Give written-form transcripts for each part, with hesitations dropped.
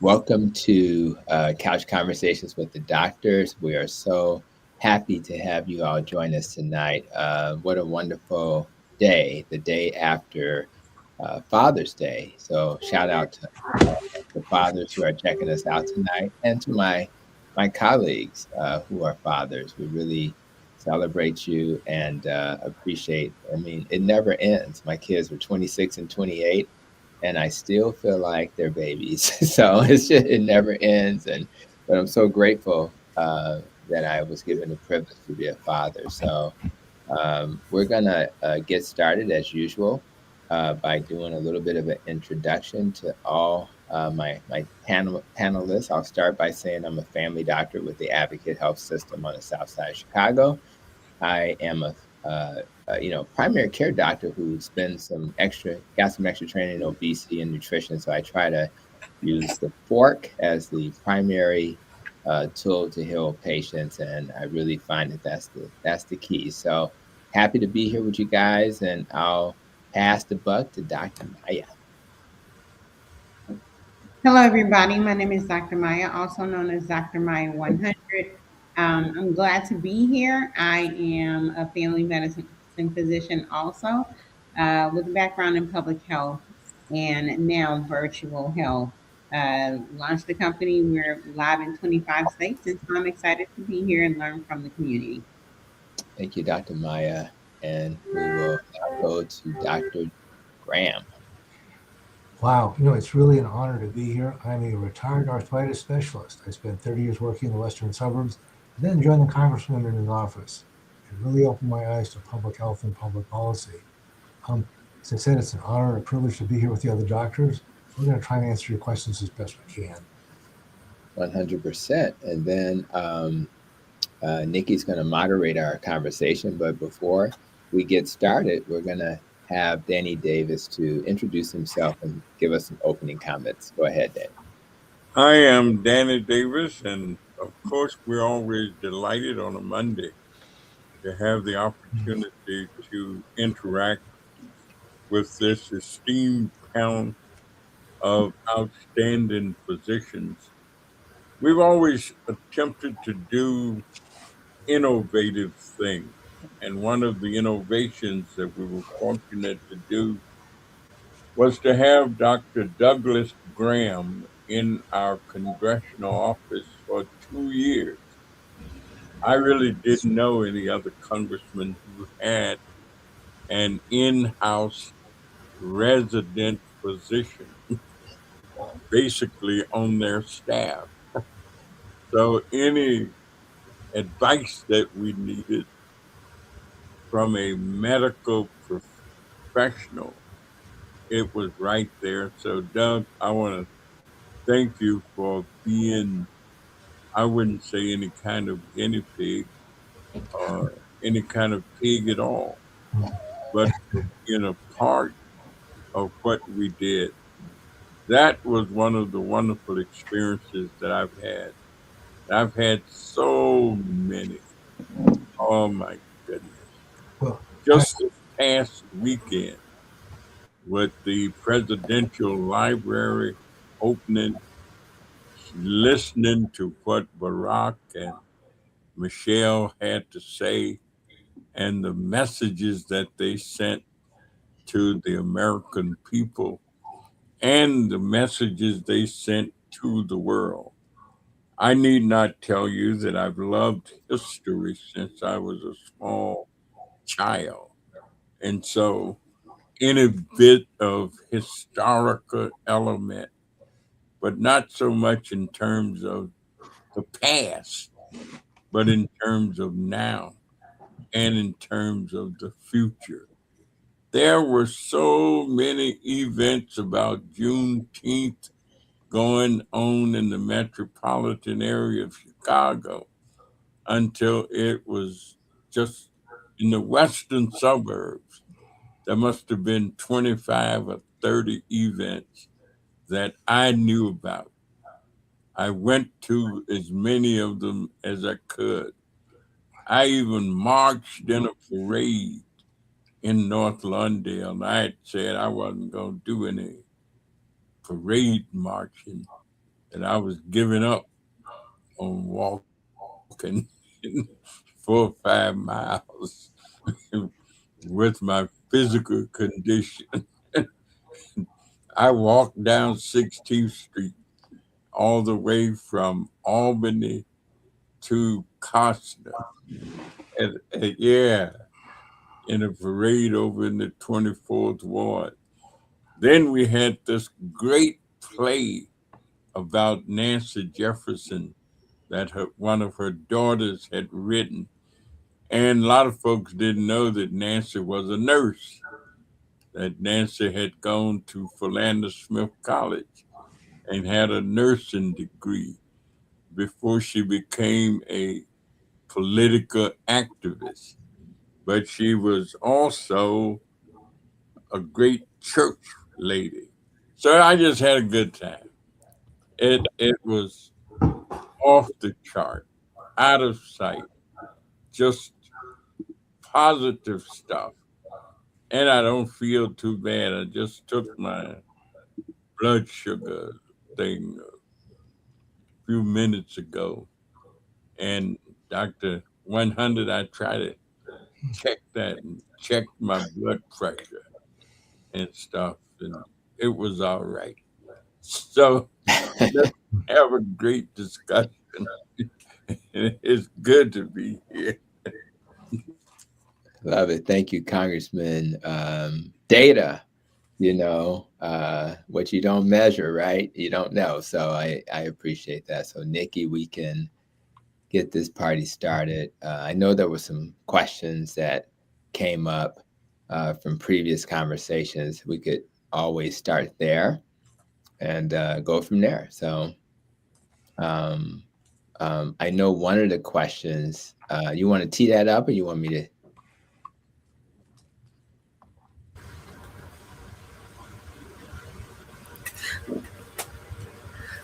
Welcome to Couch Conversations with the Doctors. We are so happy to have you all join us tonight. What a wonderful day, the day after Father's Day. So, shout out to the fathers who are checking us out tonight and to my colleagues who are fathers. We really celebrate you and appreciate. I mean, it never ends. My kids are 26 and 28 and I still feel like they're babies. So it never ends. But I'm so grateful that I was given the privilege to be a father. So we're gonna get started as usual by doing a little bit of an introduction to all my panelists. I'll start by saying I'm a family doctor with the Advocate Health System on the South Side of Chicago. I am a primary care doctor who got some extra training in obesity and nutrition. So I try to use the fork as the primary tool to heal patients, and I really find that that's the key. So happy to be here with you guys, and I'll pass the buck to Dr. Maya. Hello, everybody. My name is Dr. Maya, also known as Dr. Maya 100. I'm glad to be here. I am a family medicine physician, also with a background in public health and now virtual health. Launched the company. We're live in 25 states, and so I'm excited to be here and learn from the community. Thank you, Dr. Maya. And we will now go to Dr. Graham. Wow, it's really an honor to be here. I'm a retired arthritis specialist. I spent 30 years working in the western suburbs, then joined the congressman in his office. It really opened my eyes to public health and public policy. As I said, it's an honor and a privilege to be here with the other doctors. We're going to try and answer your questions as best we can. 100%. And then Nikki's going to moderate our conversation. But before we get started, we're going to have Danny Davis to introduce himself and give us some opening comments. Go ahead, Danny. I am Danny Davis, and of course, we're always delighted on a Monday to have the opportunity to interact with this esteemed panel of outstanding physicians. We've always attempted to do innovative things, and one of the innovations that we were fortunate to do was to have Dr. Douglas Graham in our congressional office for 2 years. I really didn't know any other congressman who had an in house resident physician basically on their staff. So, any advice that we needed from a medical professional, it was right there. So, Doug, I want to thank you for being, I wouldn't say any kind of guinea pig or any kind of pig at all, but in a part of what we did. That was one of the wonderful experiences that I've had. I've had so many. Oh my goodness. Well, Just this past weekend with the presidential library opening, listening to what Barack and Michelle had to say and the messages that they sent to the American people and the messages they sent to the world. I need not tell you that I've loved history since I was a small child. And so, any bit of historical element, but not so much in terms of the past, but in terms of now and in terms of the future. There were so many events about Juneteenth going on in the metropolitan area of Chicago until it was just in the western suburbs. There must have been 25 or 30 events that I knew about. I went to as many of them as I could. I even marched in a parade in North Lawndale. I had said I wasn't going to do any parade marching that I was giving up on walking 4 or 5 miles with my physical condition. I walked down 16th Street all the way from Albany to Costa. Yeah, in a parade over in the 24th Ward. Then we had this great play about Nancy Jefferson that one of her daughters had written. And a lot of folks didn't know that Nancy was a nurse, that Nancy had gone to Philander Smith College and had a nursing degree before she became a political activist. But she was also a great church lady. So I just had a good time. It was off the chart, out of sight, just positive stuff. And I don't feel too bad. I just took my blood sugar thing a few minutes ago. And Dr. 100, I try to check that and check my blood pressure and stuff. And it was all right. So let's have a great discussion. It's good to be here. Love it. Thank you, Congressman. Data, what you don't measure, right? You don't know. So I appreciate that. So Nikki, we can get this party started. I know there were some questions that came up from previous conversations. We could always start there and go from there. So I know one of the questions, you want to tee that up or you want me to?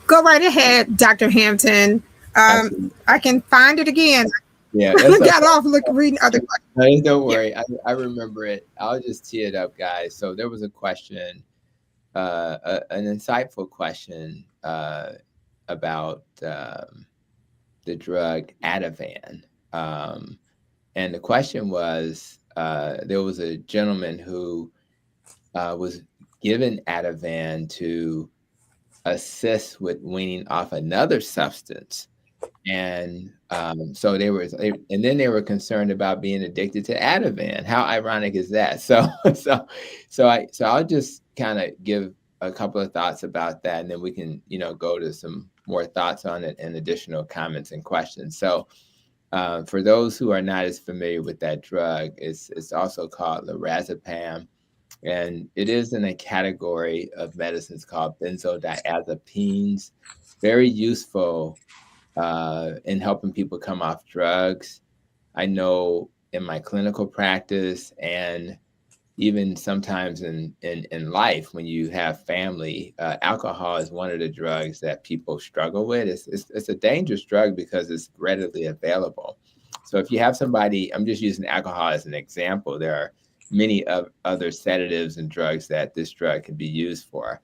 Go right ahead, Dr. Hampton. I can find it again. Yeah, I got off reading other questions. Don't worry. I remember it. I'll just tee it up, guys. So there was a question, an insightful question about the drug Ativan. And the question was, there was a gentleman who was given Ativan to assist with weaning off another substance. And so and then they were concerned about being addicted to Ativan. How ironic is that? So I'll just kind of give a couple of thoughts about that, and then we can go to some more thoughts on it and additional comments and questions. So for those who are not as familiar with that drug, it's also called lorazepam. And it is in a category of medicines called benzodiazepines. Very useful in helping people come off drugs. I know in my clinical practice and even sometimes in life when you have family, alcohol is one of the drugs that people struggle with. It's a dangerous drug because it's readily available. So if you have somebody, I'm just using alcohol as an example, there are many other sedatives and drugs that this drug can be used for.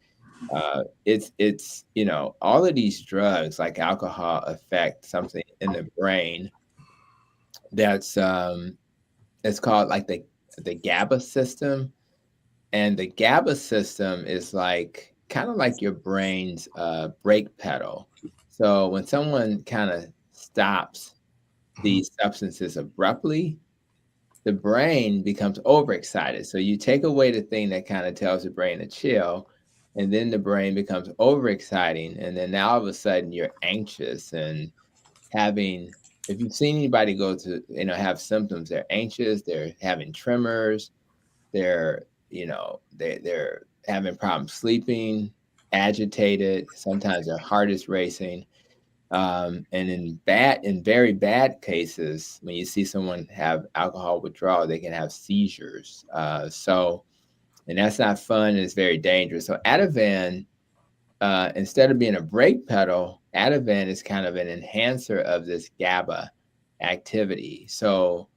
It's all of these drugs like alcohol affect something in the brain that's it's called like the GABA system. And the GABA system is like kind of like your brain's brake pedal. So when someone kind of stops these substances abruptly, the brain becomes overexcited. So you take away the thing that kind of tells the brain to chill, and then the brain becomes overexciting. And then now all of a sudden you're anxious and if you've seen anybody go to, have symptoms, they're anxious, they're having tremors, they're having problems sleeping, agitated, sometimes their heart is racing. And in very bad cases, when you see someone have alcohol withdrawal, they can have seizures. And that's not fun. It's very dangerous. So Ativan, instead of being a brake pedal, Ativan is kind of an enhancer of this GABA activity. So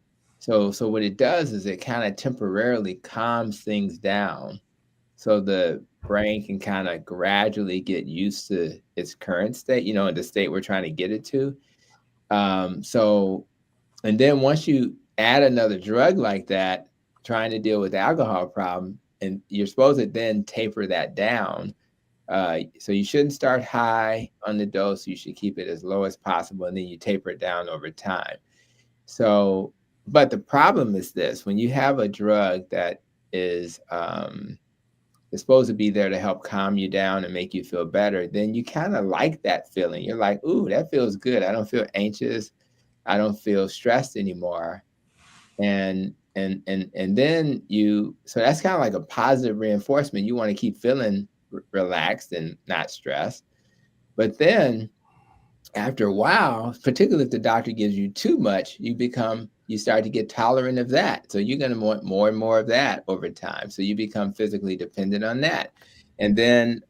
what it does is it kind of temporarily calms things down so the brain can kind of gradually get used to its current state, the state we're trying to get it to. So, and then once you add another drug like that, trying to deal with the alcohol problem, and you're supposed to then taper that down. So you shouldn't start high on the dose. You should keep it as low as possible, and then you taper it down over time. So, but the problem is this: when you have a drug that is supposed to be there to help calm you down and make you feel better, then you kind of like that feeling. You're like, ooh, that feels good. I don't feel anxious. I don't feel stressed anymore. And then so that's kind of like a positive reinforcement. You want to keep feeling relaxed and not stressed. But then after a while, particularly if the doctor gives you too much, you start to get tolerant of that. So you're going to want more and more of that over time. So you become physically dependent on that. And then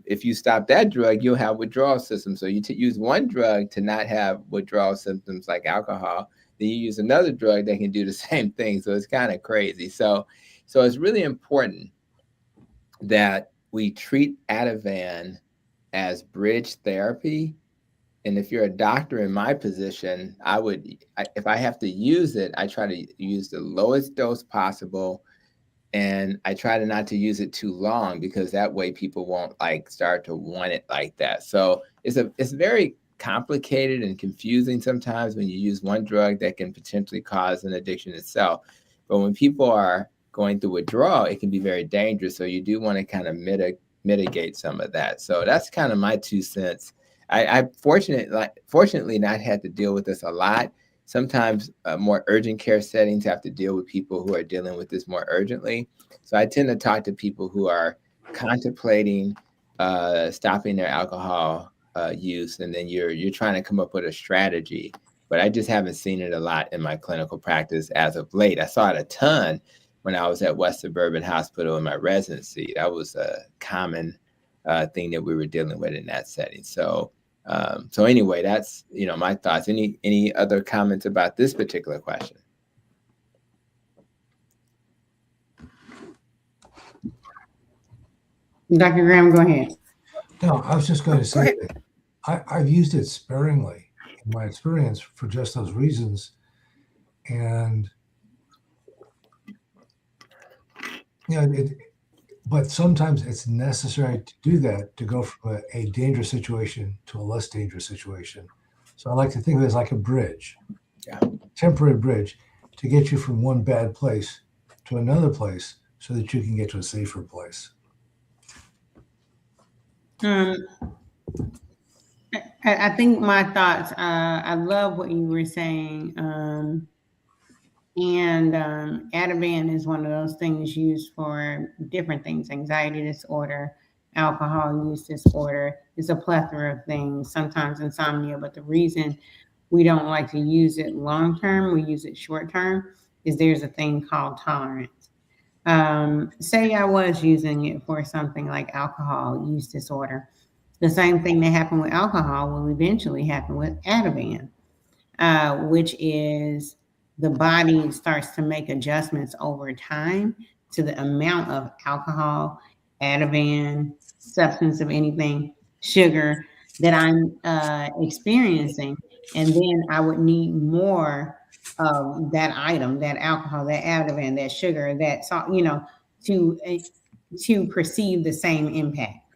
if you stop that drug, you'll have withdrawal symptoms. So you use one drug to not have withdrawal symptoms like alcohol. Then you use another drug that can do the same thing. So it's kind of crazy. So it's really important that we treat Ativan as bridge therapy. And if you're a doctor in my position, if I have to use it, I try to use the lowest dose possible. And I try to not to use it too long, because that way people won't start to want it like that. So it's very complicated and confusing sometimes when you use one drug that can potentially cause an addiction itself. But when people are going through withdrawal, it can be very dangerous. So you do want to kind of mitigate some of that. So that's kind of my 2 cents. I fortunately not had to deal with this a lot. Sometimes more urgent care settings have to deal with people who are dealing with this more urgently. So I tend to talk to people who are contemplating stopping their alcohol use, and then you're trying to come up with a strategy. But I just haven't seen it a lot in my clinical practice as of late. I saw it a ton when I was at West Suburban Hospital in my residency. That was a common thing that we were dealing with in that setting. So anyway, that's my thoughts. Any other comments about this particular question? Dr. Graham, go ahead. No, I was just going to say that I've used it sparingly in my experience for just those reasons. And but sometimes it's necessary to do that, to go from a dangerous situation to a less dangerous situation. So I like to think of it as like a bridge, temporary bridge, to get you from one bad place to another place so that you can get to a safer place. I think my thoughts, I love what you were saying. And Ativan is one of those things used for different things: anxiety disorder, alcohol use disorder. It's a plethora of things, sometimes insomnia. But the reason we don't like to use it long term, we use it short term, is there's a thing called tolerance. Say I was using it for something like alcohol use disorder. The same thing that happened with alcohol will eventually happen with Ativan, which is the body starts to make adjustments over time to the amount of alcohol, Ativan, substance of anything, sugar that I'm experiencing. And then I would need more of that item, that alcohol, that Ativan, that sugar, that salt, to perceive the same impact,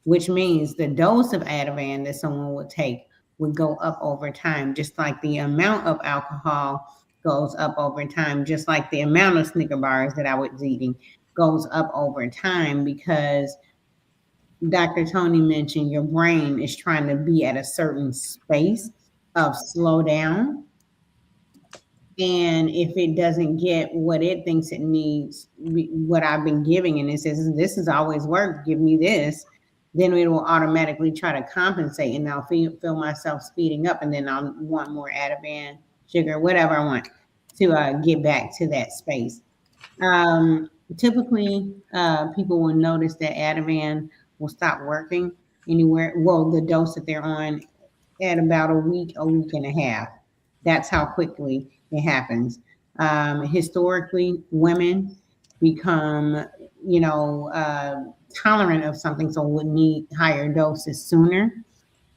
which means the dose of Ativan that someone would take would go up over time, just like the amount of alcohol goes up over time, just like the amount of Snicker bars that I was eating goes up over time, because Dr. Tony mentioned your brain is trying to be at a certain space of slow down. And if it doesn't get what it thinks it needs, what I've been giving, and it says, this has always worked, give me this, then it will automatically try to compensate, and I'll feel myself speeding up, and then I'll want more Ativan, sugar, whatever I want to get back to that space. Typically, people will notice that Ativan will stop working the dose that they're on, at about a week and a half. That's how quickly it happens. Historically, women become tolerant of something, so would need higher doses sooner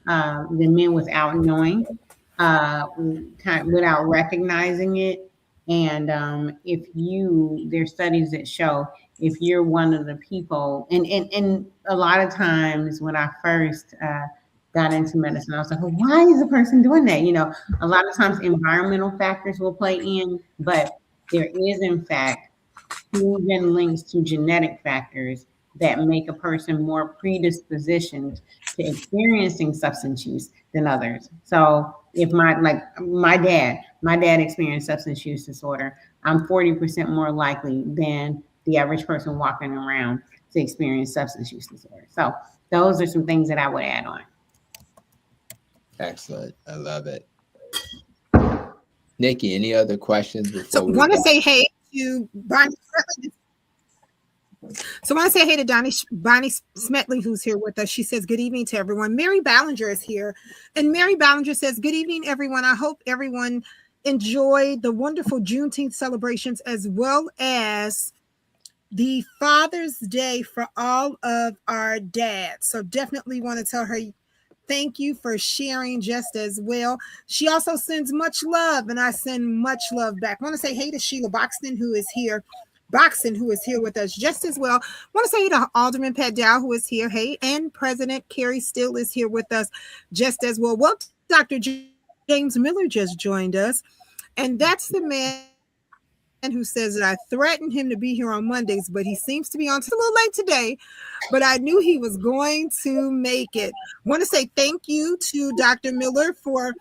than men without knowing, without recognizing it. And if there's studies that show if you're one of the people, and a lot of times when I first got into medicine, I was like, well, why is a person doing that? A lot of times environmental factors will play in, but there is, in fact, proven links to genetic factors that make a person more predispositioned to experiencing substance use than others. So if my dad experienced substance use disorder, I'm 40% more likely than the average person walking around to experience substance use disorder. So those are some things that I would add on. Excellent. I love it. Nikki, any other questions before So we want to go? say hey to Bonnie. So I want to say hey to Bonnie Smetley, who's here with us. She says, good evening to everyone. Mary Ballinger is here. And Mary Ballinger says, good evening, everyone. I hope everyone enjoyed the wonderful Juneteenth celebrations as well as the Father's Day for all of our dads. So definitely want to tell her thank you for sharing just as well. She also sends much love, and I send much love back. I want to say hey to Sheila Boxton, who is here with us just as well. I want to say hey to Alderman Pat Dow, who is here. Hey, and President Carrie Steele is here with us just as well. Well, Dr. James Miller just joined us, and that's the man who says that I threatened him to be here on Mondays, but he seems to be on a little late today, but I knew he was going to make it. I want to say thank you to Dr. Miller for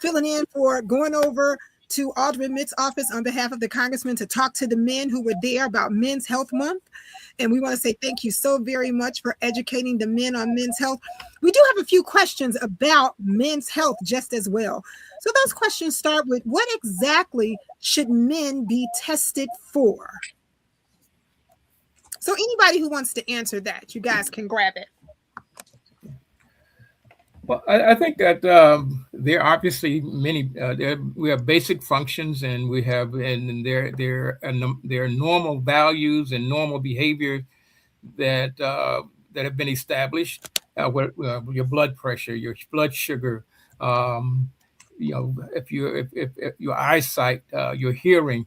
filling in, for going over to Alderman Mitt's office on behalf of the congressman to talk to the men who were there about Men's Health Month. And we want to say thank you so very much for educating the men on men's health. We do have a few questions about men's health just as well. So those questions start with, what exactly should men be tested for? So anybody who wants to answer that, you guys can grab it. Well, I think that there are obviously many. We have basic functions, and we have, and there are normal values and normal behavior that have been established. Your blood pressure, your blood sugar, if your eyesight, your hearing,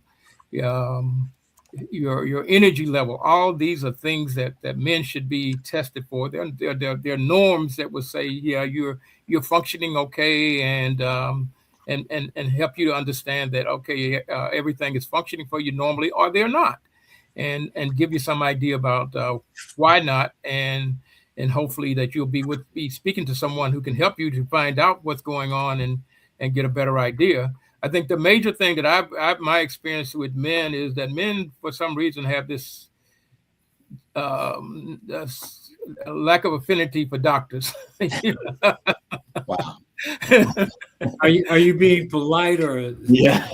your energy level. All these are things that men should be tested for. They're norms that would say, yeah, you're functioning okay, and help you to understand that, okay, everything is functioning for you normally, or they're not, and give you some idea about why not, and hopefully that you'll be speaking to someone who can help you to find out what's going on and get a better idea. I think the major thing that my experience with men is that men, for some reason, have this lack of affinity for doctors. Wow. Are you being polite or? Yeah.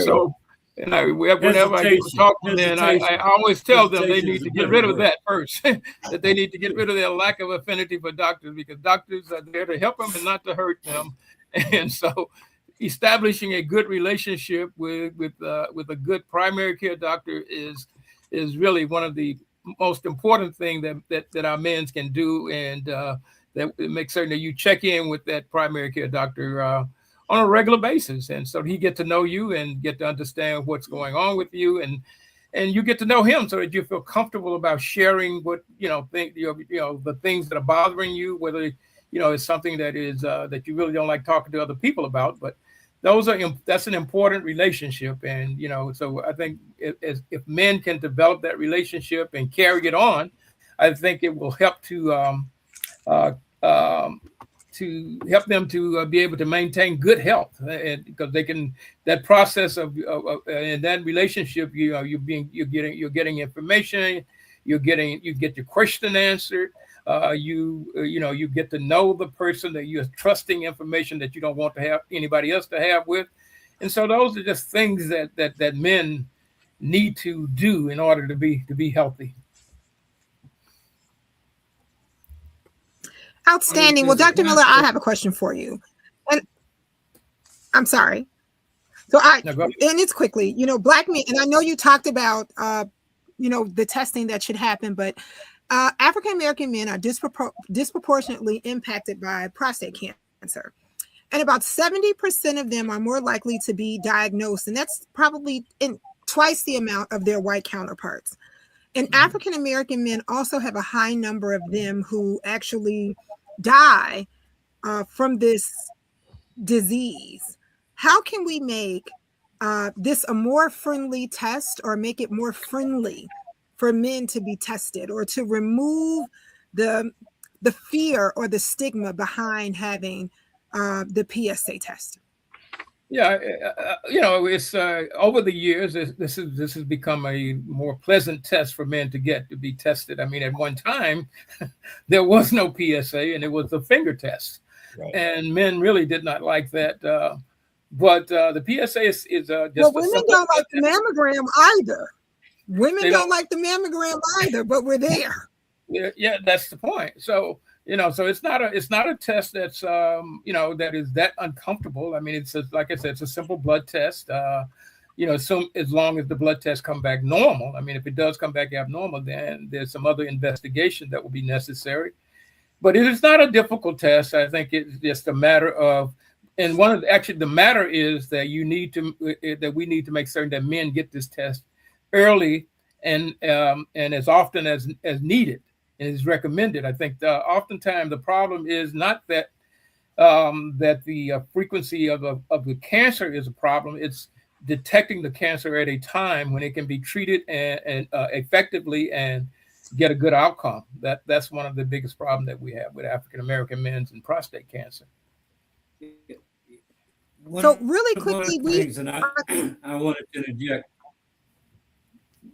So, whenever I get to talk to men, I always tell them they need to get rid of that first. That they need to get rid of their lack of affinity for doctors, because doctors are there to help them and not to hurt them. And so, establishing a good relationship with a good primary care doctor is really one of the most important things that our men can do, and that makes certain that you check in with that primary care doctor on a regular basis, and so he get to know you and get to understand what's going on with you, and you get to know him, so that you feel comfortable about sharing what the things that are bothering you, whether it's something that is that you really don't like talking to other people about. But that's an important relationship, and so I think if men can develop that relationship and carry it on, I think it will help to help them to be able to maintain good health, and because they can, that process of in that relationship, you're getting information, you get your question answered. You get to know the person, that you're trusting information that you don't want to have anybody else to have with. And so those are just things that men need to do in order to be healthy. Outstanding. Well, Dr. Miller, I have a question for you. And I'm sorry. So and it's quickly, Black men, and I know you talked about the testing that should happen. But African American men are disproportionately impacted by prostate cancer. And about 70% of them are more likely to be diagnosed. And that's probably twice the amount of their white counterparts. And African American men also have a high number of them who actually die from this disease. How can we make this a more friendly test, or make it more friendly for men to be tested, or to remove the fear or the stigma behind having the PSA test? Yeah, it's over the years, this has become a more pleasant test for men to be tested. I mean, at one time, there was no PSA, and it was a finger test, right. And men really did not like that. But the PSA is just. Well, women don't like the mammogram either. Women don't like the mammogram either, but we're there. Yeah, that's the point. So. So it's not a test that's that is that uncomfortable. I mean, it's like I said, it's a simple blood test. So as long as the blood test come back normal. I mean, if it does come back abnormal, then there's some other investigation that will be necessary. But it is not a difficult test. I think it's just a matter of, and the matter is that we need to make certain that men get this test early and as often as needed. Is recommended. I think oftentimes the problem is not that the frequency of the cancer is a problem. It's detecting the cancer at a time when it can be treated and effectively and get a good outcome. That's one of the biggest problems that we have with African American men and prostate cancer. So really quickly, I wanted to interject.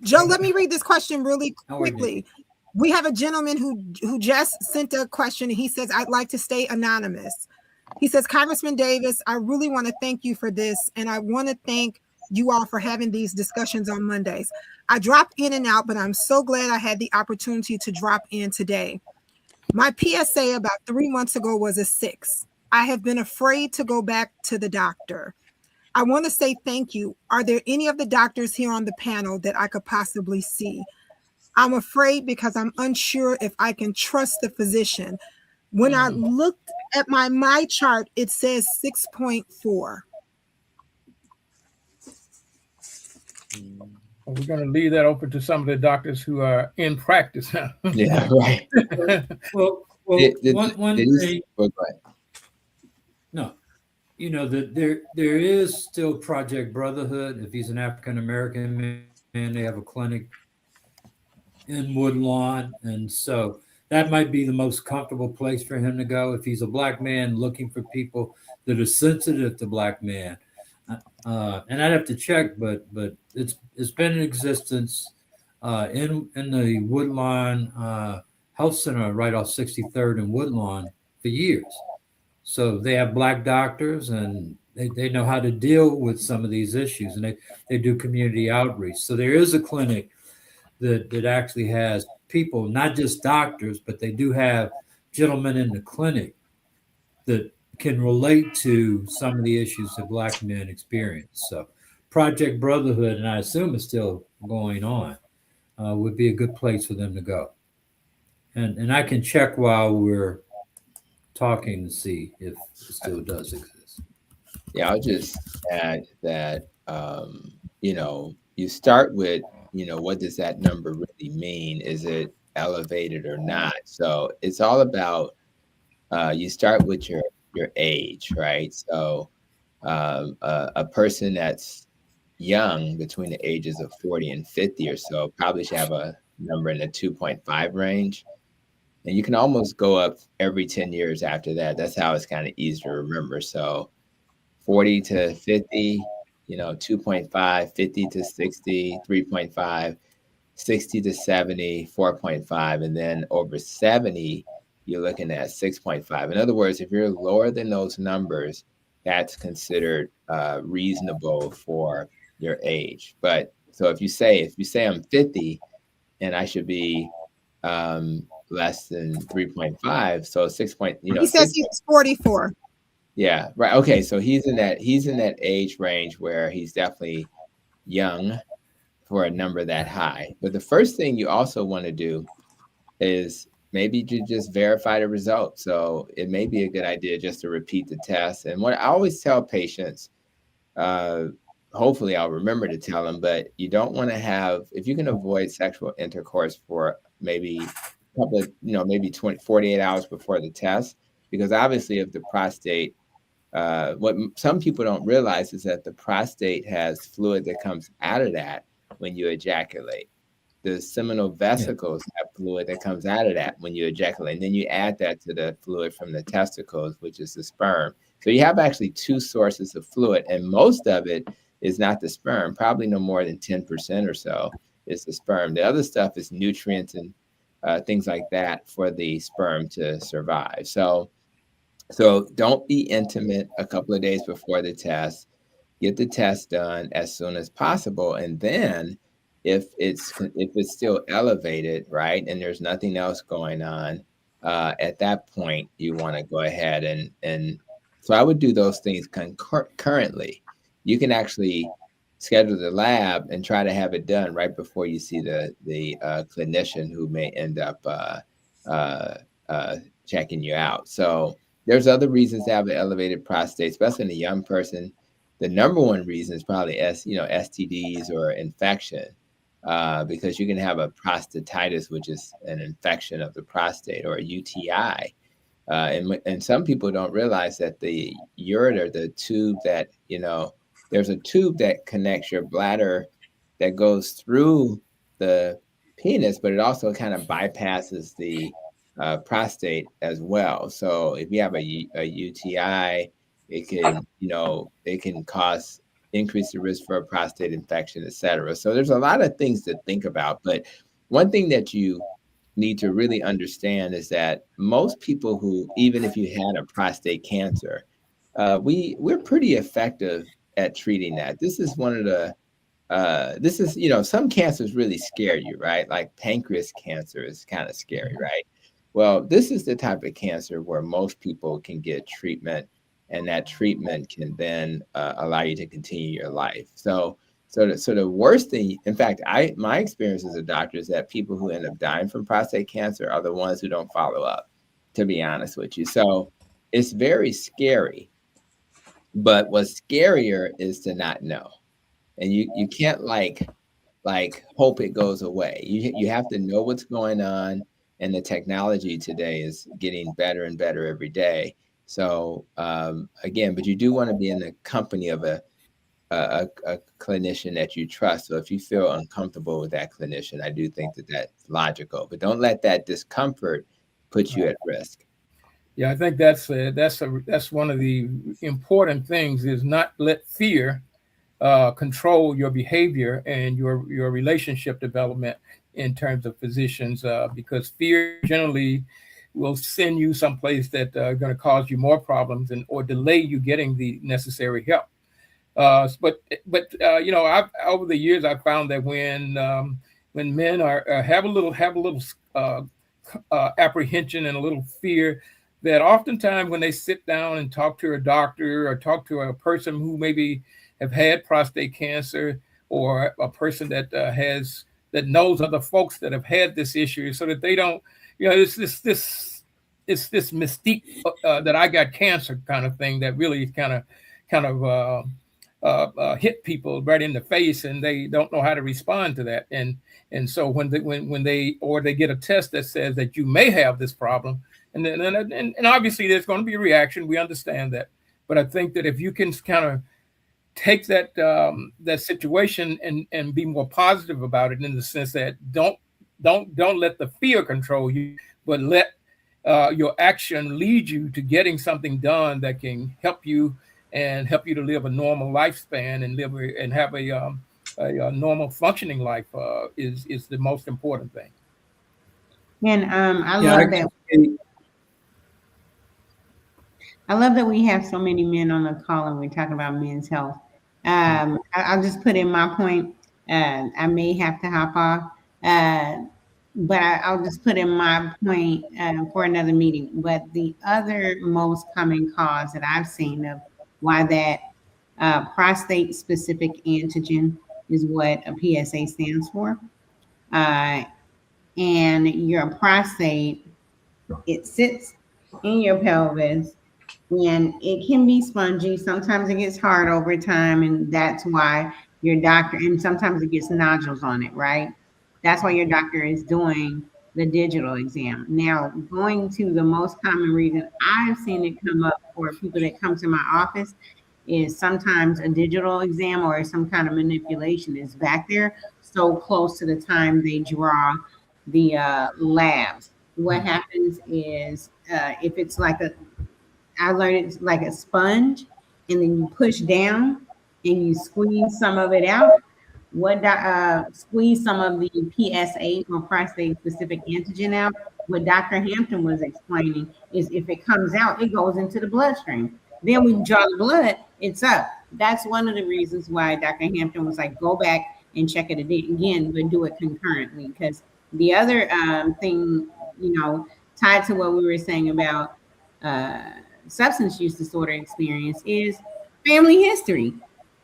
Joe, let me read this question really quickly. We have a gentleman who just sent a question, and he says, I'd like to stay anonymous. He says, Congressman Davis, I really want to thank you for this, and I want to thank you all for having these discussions on Mondays. I drop in and out, but I'm so glad I had the opportunity to drop in today. My PSA about 3 months ago was a 6. I have been afraid to go back to the doctor. I want to say thank you. Are there any of the doctors here on the panel that I could possibly see? I'm afraid because I'm unsure if I can trust the physician. When I looked at my chart, it says 6.4. Well, we're going to leave that open to some of the doctors who are in practice now. Yeah, right. One thing. No, that there is still Project Brotherhood. If he's an African American man, they have a clinic in Woodlawn, and so that might be the most comfortable place for him to go. If he's a black man looking for people that are sensitive to black men, and I'd have to check, but it's been in existence in the Woodlawn Health Center right off 63rd and Woodlawn for years. So they have black doctors, and they know how to deal with some of these issues, and they do community outreach. So there is a clinic that actually has people, not just doctors, but they do have gentlemen in the clinic that can relate to some of the issues that black men experience. So Project Brotherhood, and I assume it's still going on, would be a good place for them to go. And I can check while we're talking to see if it still does exist. Yeah, I'll just add that, you start with, what does that number really mean? Is it elevated or not? So it's all about, you start with your age, right? So a person that's young, between the ages of 40 and 50 or so, probably should have a number in the 2.5 range. And you can almost go up every 10 years after that. That's how it's kind of easy to remember. So 40 to 50, 2.5, 50 to 60, 3.5, 60 to 70, 4.5, and then over 70, you're looking at 6.5. In other words, if you're lower than those numbers, that's considered reasonable for your age. But so if you say I'm 50 and I should be less than 3.5, so 6. He says he's 44. Yeah, right. Okay, so he's in that age range where he's definitely young for a number that high. But the first thing you also want to do is maybe to just verify the results. So it may be a good idea just to repeat the test. And what I always tell patients, hopefully I'll remember to tell them, but you don't want to have, if you can avoid sexual intercourse for maybe a couple of, maybe 48 hours before the test, because obviously if the prostate, what some people don't realize is that the prostate has fluid that comes out of that when you ejaculate. The seminal vesicles have fluid that comes out of that when you ejaculate. And then you add that to the fluid from the testicles, which is the sperm. So you have actually two sources of fluid, and most of it is not the sperm. Probably no more than 10% or so is the sperm. The other stuff is nutrients and things like that for the sperm to survive. So don't be intimate a couple of days before the test. Get the test done as soon as possible, and then if it's still elevated, right, and there's nothing else going on, at that point you want to go ahead and so I would do those things concurrently. You can actually schedule the lab and try to have it done right before you see the clinician who may end up checking you out. So there's other reasons to have an elevated prostate, especially in a young person. The number one reason is probably STDs or infection, because you can have a prostatitis, which is an infection of the prostate, or a UTI. And some people don't realize that the ureter, the tube that, there's a tube that connects your bladder that goes through the penis, but it also kind of bypasses the prostate as well. So if you have a UTI, it can increase the risk for a prostate infection, et cetera. So there's a lot of things to think about. But one thing that you need to really understand is that most people who, even if you had a prostate cancer, we're pretty effective at treating that. This is one of the some cancers really scare you, right? Like pancreas cancer is kind of scary, right? Well, this is the type of cancer where most people can get treatment, and that treatment can then allow you to continue your life. So the worst thing, in fact, my experience as a doctor is that people who end up dying from prostate cancer are the ones who don't follow up, to be honest with you. So it's very scary. But what's scarier is to not know. And you can't like hope it goes away. You have to know what's going on, and the technology today is getting better and better every day. So again, but you do want to be in the company of a clinician that you trust. So if you feel uncomfortable with that clinician, I do think that that's logical. But don't let that discomfort put you at risk. Yeah, I think that's one of the important things, is not let fear control your behavior and your relationship development in terms of physicians, because fear generally will send you someplace that are going to cause you more problems or delay you getting the necessary help. But I've, over the years, I've found that when men have a little apprehension and a little fear, that oftentimes when they sit down and talk to a doctor or talk to a person who maybe have had prostate cancer, or a person that knows other folks that have had this issue, so that they don't, it's this mystique that I got cancer kind of thing that really kind of hit people right in the face, and they don't know how to respond to that. And so when they get a test that says that you may have this problem, and obviously there's going to be a reaction. We understand that, but I think that if you can kind of take that situation and be more positive about it, in the sense that don't let the fear control you, but let your action lead you to getting something done that can help you to live a normal lifespan and have a normal functioning life, is the most important thing. And I love that we have so many men on the call and we talk about men's health. I'll just put in my point. I may have to hop off, but I'll just put in my point for another meeting. But the other most common cause that I've seen of why that prostate-specific antigen is what a PSA stands for. Uh, and your prostate, it sits in your pelvis and it can be spongy. Sometimes it gets hard over time, and that's why your doctor, and sometimes it gets nodules on it, right? That's why your doctor is doing the digital exam. Now, going to the most common reason I've seen it come up for people that come to my office is sometimes a digital exam or some kind of manipulation is back there so close to the time they draw the labs. What happens is if it's like a, I learned it's like a sponge, and then you push down and you squeeze some of it out. Squeeze some of the PSA or prostate specific antigen out. What Dr. Hampton was explaining is if it comes out, it goes into the bloodstream. Then we draw the blood, it's up. That's one of the reasons why Dr. Hampton was like, go back and check it again, but do it concurrently. Because the other thing, tied to what we were saying about uh, substance use disorder experience is family history.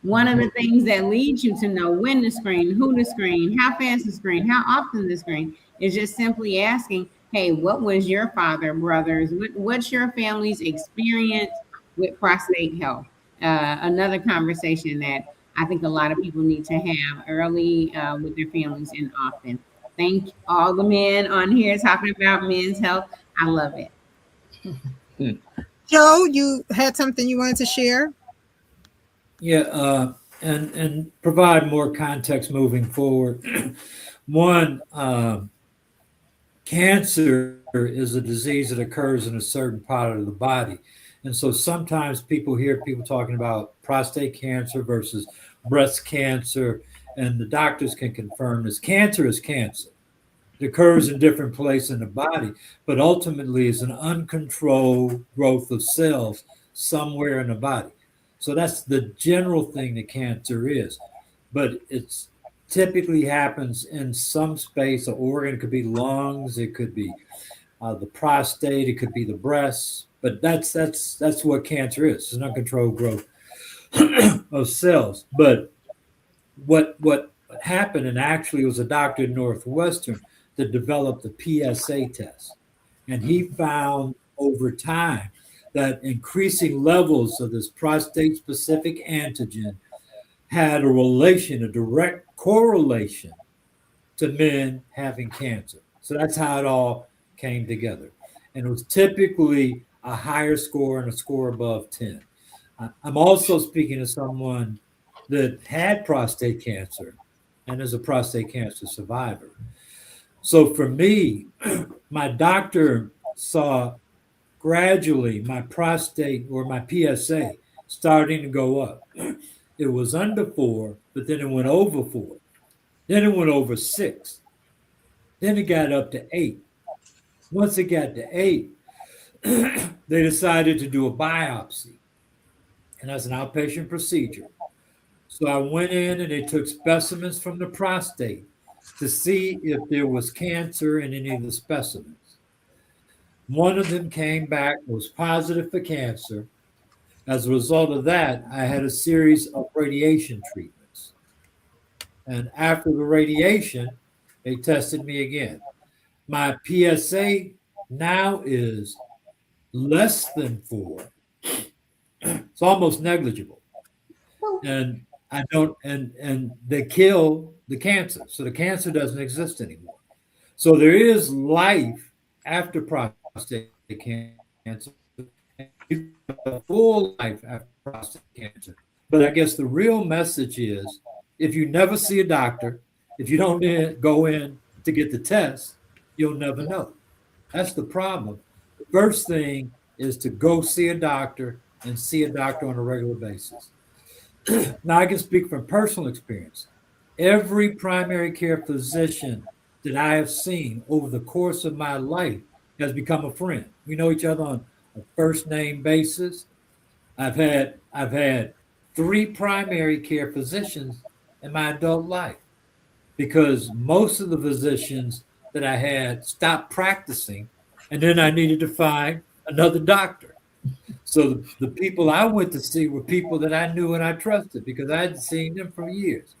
One of the things that leads you to know when to screen, who to screen, how fast to screen, how often to screen is just simply asking, hey, what was your father, brothers? What's your family's experience with prostate health? Another conversation that I think a lot of people need to have early with their families and often. Thank all the men on here talking about men's health. I love it. Joe, you had something you wanted to share? Yeah, and provide more context moving forward. One, cancer is a disease that occurs in a certain part of the body. And so sometimes people hear people talking about prostate cancer versus breast cancer, and the doctors can confirm this. Cancer is cancer. It occurs in different places in the body, but ultimately is an uncontrolled growth of cells somewhere in the body. So that's the general thing that cancer is. But it's typically happens in some space or organ. It could be lungs, it could be the prostate, it could be the breast. But that's what cancer is. It's an uncontrolled growth of cells. But what happened, and actually it was a doctor in Northwestern that developed the PSA test. And he found over time that increasing levels of this prostate specific antigen had a direct correlation to men having cancer. So that's how it all came together. And it was typically a higher score and a score above 10. I'm also speaking to someone that had prostate cancer and is a prostate cancer survivor. So for me, my doctor saw gradually my prostate or my PSA starting to go up. It was under 4, but then it went over 4. Then it went over 6. Then it got up to 8. Once it got to 8, they decided to do a biopsy. And that's an outpatient procedure. So I went in and they took specimens from the prostate to see if there was cancer in any of the specimens. One of them came back, was positive for cancer. As a result of that, I had a series of radiation treatments. And after the radiation, they tested me again. My PSA now is less than 4. It's almost negligible. And I don't, and they kill the cancer. So the cancer doesn't exist anymore. So there is life after prostate cancer, full life after prostate cancer. But I guess the real message is if you never see a doctor, if you don't go in to get the test, you'll never know. That's the problem. The first thing is to go see a doctor and see a doctor on a regular basis. Now, I can speak from personal experience. Every primary care physician that I have seen over the course of my life has become a friend. We know each other on a first name basis. I've had 3 primary care physicians in my adult life because most of the physicians that I had stopped practicing, and then I needed to find another doctor. So the people I went to see were people that I knew and I trusted because I had seen them for years.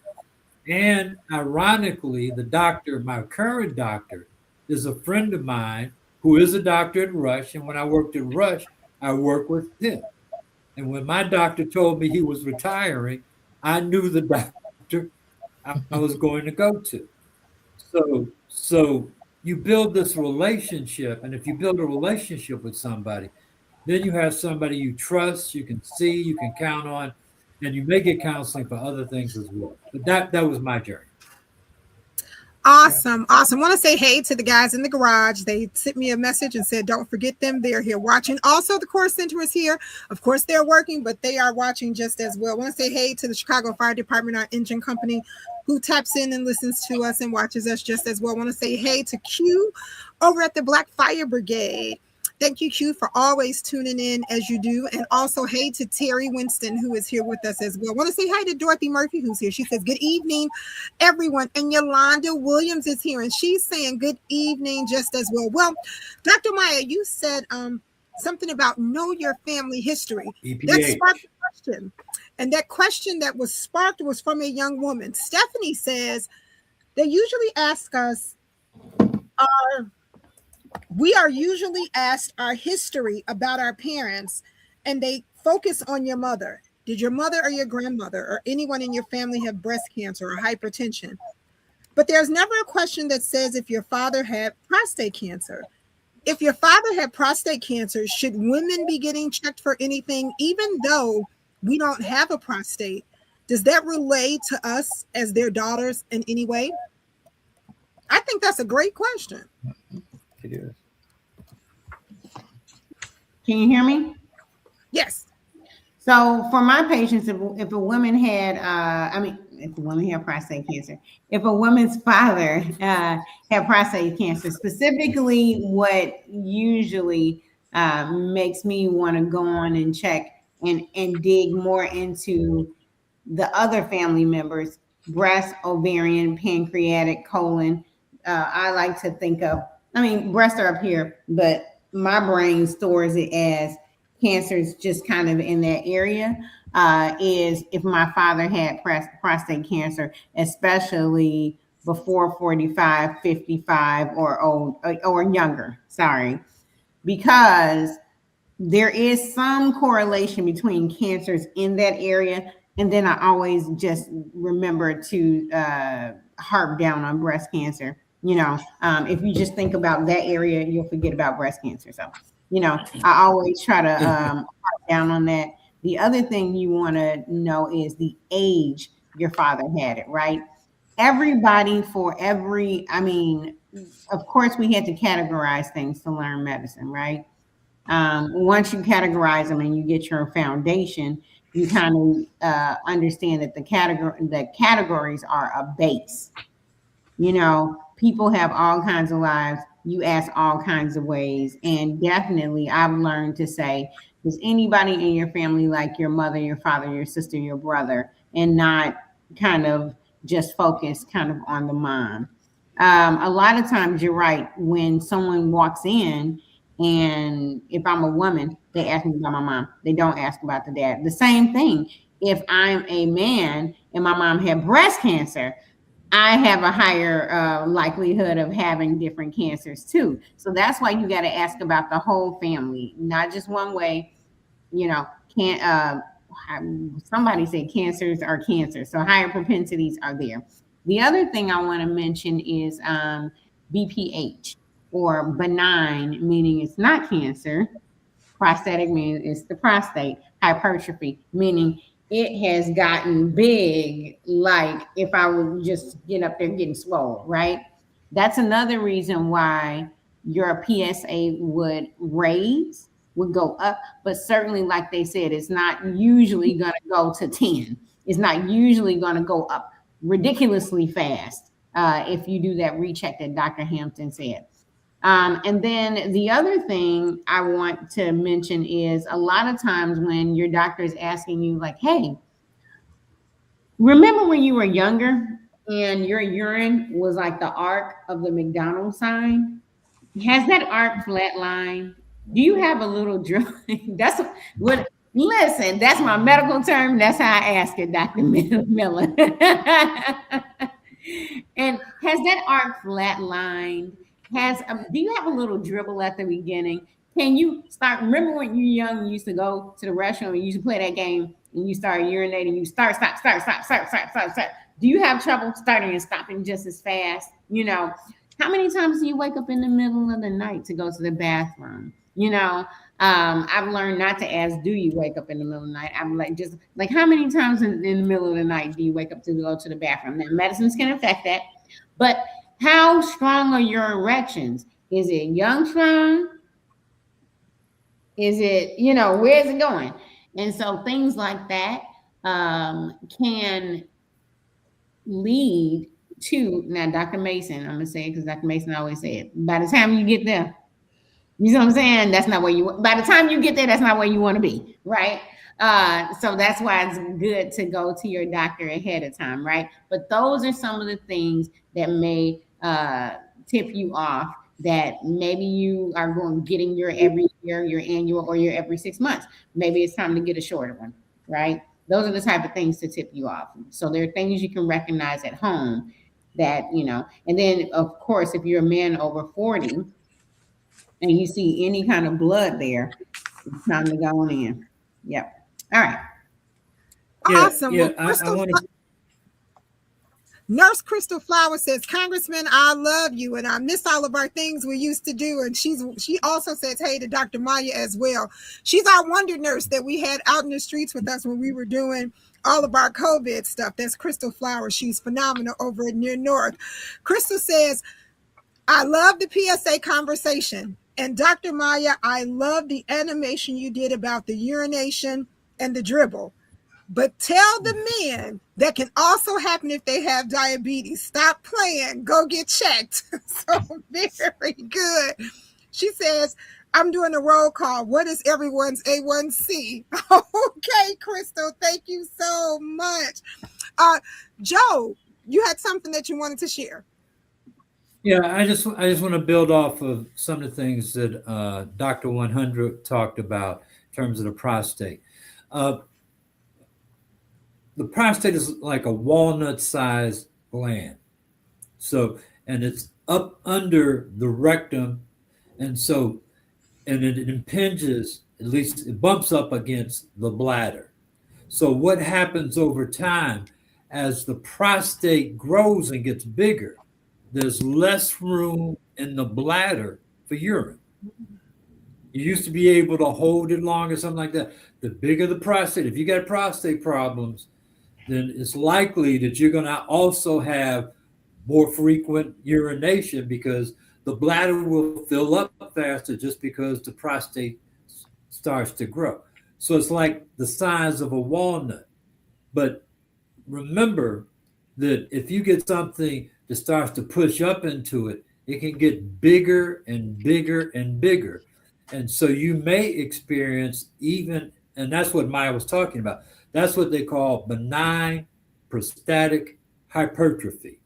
And ironically, the doctor, my current doctor, is a friend of mine who is a doctor at Rush. And when I worked at Rush, I worked with him. And when my doctor told me he was retiring, I knew the doctor I was going to go to. So you build this relationship, and if you build a relationship with somebody, then you have somebody you trust, you can see, you can count on, and you may get counseling for other things as well. But that was my journey. Awesome. Awesome. Want to say hey to the guys in the garage. They sent me a message and said, don't forget them. They're here watching. Also, the Core Center is here. Of course, they're working, but they are watching just as well. Want to say hey to the Chicago Fire Department, our engine company, who taps in and listens to us and watches us just as well. Want to say hey to Q over at the Black Fire Brigade. Thank you, Q, for always tuning in as you do. And also, hey to Terry Winston, who is here with us as well. Want to say hi to Dorothy Murphy, who's here. She says, good evening, everyone. And Yolanda Williams is here, and she's saying good evening just as well. Well, Dr. Maya, you said something about know your family history. EPA. That sparked a question. And that question that was sparked was from a young woman. Stephanie says, they usually ask us, we are usually asked our history about our parents, and they focus on your mother. Did your mother or your grandmother or anyone in your family have breast cancer or hypertension? But there's never a question that says if your father had prostate cancer. If your father had prostate cancer, should women be getting checked for anything, even though we don't have a prostate? Does that relate to us as their daughters in any way? I think that's a great question. It is. Can you hear me? Yes. So for my patients, if a woman had, if a woman had prostate cancer, if a woman's father had prostate cancer, specifically what usually makes me want to go on and check and dig more into the other family members, breast, ovarian, pancreatic, colon. I like to think of, breasts are up here, but my brain stores it as cancers just kind of in that area, is if my father had prostate cancer, especially before 45, 55 or old or younger, because there is some correlation between cancers in that area. And then I always just remember to harp down on breast cancer. If you just think about that area, you'll forget about breast cancer. So, I always try to harp down on that. The other thing you want to know is the age your father had it, right? Everybody of course, we had to categorize things to learn medicine, right? Once you categorize them and you get your foundation, you kind of understand that the categories are a base. People have all kinds of lives. You ask all kinds of ways. And definitely I've learned to say, does anybody in your family like your mother, your father, your sister, your brother, and not kind of just focus kind of on the mom. A lot of times you're right. When someone walks in, and if I'm a woman, they ask me about my mom. They don't ask about the dad. The same thing. If I'm a man and my mom had breast cancer, I have a higher likelihood of having different cancers too. So that's why you got to ask about the whole family, not just one way. Somebody said cancers are cancer, so higher propensities are there. The other thing I want to mention is BPH, or benign, meaning it's not cancer. Prostatic means it's the prostate. Hypertrophy, meaning it has gotten big, like if I would just get up there getting swollen, right? That's another reason why your PSA would go up, but certainly, like they said, it's not usually going to go to 10. It's not usually going to go up ridiculously fast if you do that recheck that Dr. Hampton said. And then the other thing I want to mention is a lot of times when your doctor is asking you, like, hey, remember when you were younger and your urine was like the arc of the McDonald's sign? Has that arc flatlined? Do you have a little drill? That's what Listen, that's my medical term. That's how I ask it, Dr. Miller. And has that arc flatlined? Do you have a little dribble at the beginning? Can you start? Remember when you were young, you used to go to the restroom and you used to play that game and you start urinating, you start, stop, start, stop, start, start, start, start. Do you have trouble starting and stopping just as fast? How many times do you wake up in the middle of the night to go to the bathroom? I've learned not to ask, do you wake up in the middle of the night? I'm like, just like, how many times in the middle of the night do you wake up to go to the bathroom? Now, medicines can affect that, but how strong are your erections? Is it young strong? Is it, where is it going? And so things like that can lead to, now, Dr. Mason, I'm going to say it because Dr. Mason always said, by the time you get there, you know what I'm saying? That's not where by the time you get there, that's not where you want to be, right? So that's why it's good to go to your doctor ahead of time, right? But those are some of the things that may tip you off, that maybe you are getting your every year, your annual, or your every 6 months. Maybe it's time to get a shorter one, right? Those are the type of things to tip you off. So there are things you can recognize at home that, and then of course, if you're a man over 40, and you see any kind of blood there, it's time to go on in. Yep. All right. Awesome. Yeah, Well, I want to. Nurse Crystal Flower says, Congressman, I love you, and I miss all of our things we used to do. And she also says, hey, to Dr. Maya as well. She's our wonder nurse that we had out in the streets with us when we were doing all of our COVID stuff. That's Crystal Flower. She's phenomenal over at Near North. Crystal says, I love the PSA conversation. And Dr. Maya, I love the animation you did about the urination and the dribble. But tell the men that can also happen if they have diabetes. Stop playing. Go get checked. So very good. She says, I'm doing a roll call. What is everyone's A1C? Okay, Crystal. Thank you so much. Joe, you had something that you wanted to share. Yeah, I just want to build off of some of the things that Dr. 100 talked about in terms of the prostate. The prostate is like a walnut-sized gland. So, and it's up under the rectum, and it impinges, at least it bumps up against the bladder. So what happens over time as the prostate grows and gets bigger, there's less room in the bladder for urine. You used to be able to hold it longer, something like that. The bigger the prostate, if you got prostate problems, then it's likely that you're going to also have more frequent urination because the bladder will fill up faster just because the prostate starts to grow. So it's like the size of a walnut. But remember that if you get something that starts to push up into it, it can get bigger and bigger and bigger. And so you may experience and that's what Maya was talking about. That's what they call benign prostatic hypertrophy.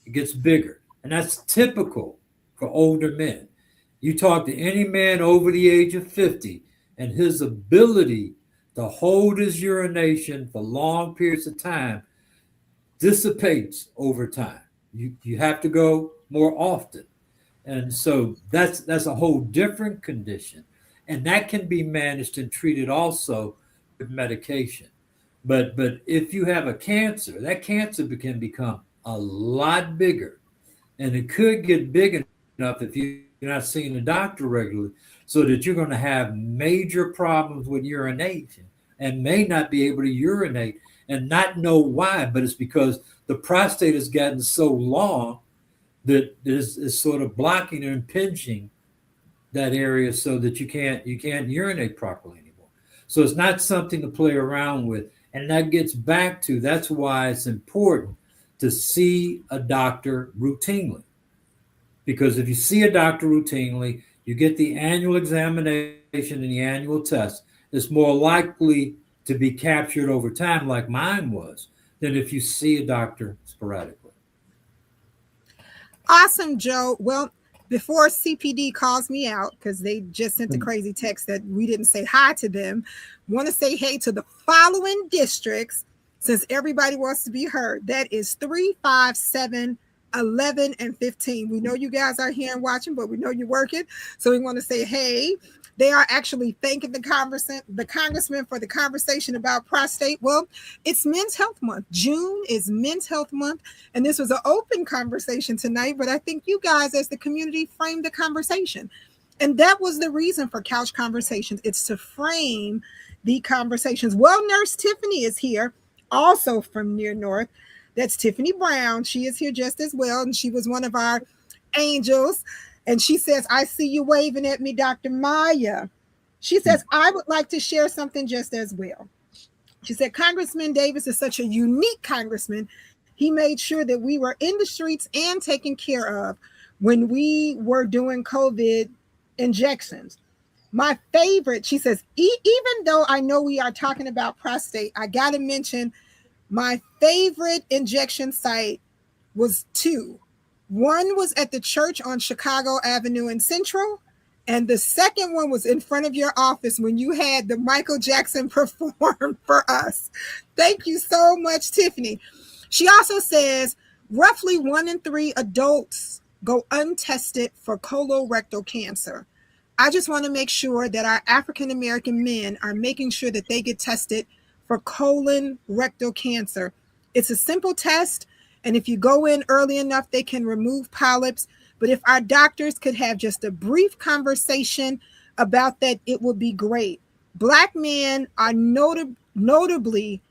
It gets bigger. And that's typical for older men. You talk to any man over the age of 50, and his ability to hold his urination for long periods of time dissipates over time. You have to go more often. And so that's a whole different condition. And that can be managed and treated also with medication. But if you have a cancer, that cancer can become a lot bigger. And it could get big enough if you're not seeing a doctor regularly, so that you're going to have major problems with urination and may not be able to urinate and not know why. But it's because the prostate has gotten so long that is sort of blocking or impinging that area so that you can't urinate properly anymore. So it's not something to play around with. And that gets back to, that's why it's important to see a doctor routinely. Because if you see a doctor routinely, you get the annual examination and the annual test, it's more likely to be captured over time, like mine was, than if you see a doctor sporadically. Awesome, Joe. Well, before CPD calls me out, because they just sent the crazy text that we didn't say hi to them, want to say hey to the following districts since everybody wants to be heard. That is 3, 5, 7, 11, and 15. We know you guys are here and watching, but we know you're working. So we want to say hey. They are actually thanking the congressman for the conversation about prostate. Well, it's Men's Health Month. June is Men's Health Month. And this was an open conversation tonight, but I think you guys as the community framed the conversation. And that was the reason for Couch Conversations. It's to frame the conversations. Well, Nurse Tiffany is here, also from near north. That's Tiffany Brown. She is here just as well. And she was one of our angels. And she says, I see you waving at me, Dr. Maya. She says, I would like to share something just as well. She said, Congressman Davis is such a unique congressman. He made sure that we were in the streets and taken care of when we were doing COVID injections. My favorite, she says, even though I know we are talking about prostate, I got to mention my favorite injection site was 2. One was at the church on Chicago Avenue in Central, and the second one was in front of your office when you had the Michael Jackson perform for us. Thank you so much, Tiffany. She also says roughly 1 in 3 adults go untested for colorectal cancer. I just want to make sure that our African American men are making sure that they get tested for colon rectal cancer. It's a simple test. And if you go in early enough, they can remove polyps. But if our doctors could have just a brief conversation about that, it would be great. Black men are notably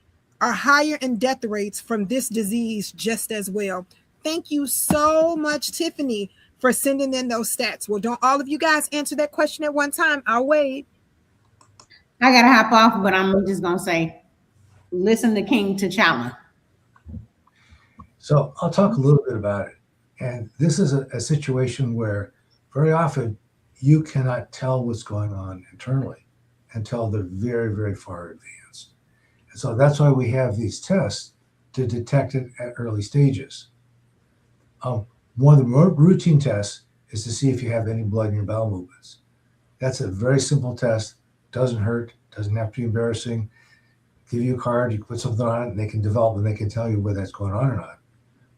are higher in death rates from this disease just as well. Thank you so much, Tiffany, for sending in those stats. Well, don't all of you guys answer that question at one time? I'll wait. I got to hop off, but I'm just going to say, listen to King T'Challa. So I'll talk a little bit about it. And this is a situation where very often you cannot tell what's going on internally until they're very, very far advanced. And so that's why we have these tests to detect it at early stages. One of the more routine tests is to see if you have any blood in your bowel movements. That's a very simple test. Doesn't hurt, doesn't have to be embarrassing. Give you a card, you put something on it, and they can develop and they can tell you whether that's going on or not.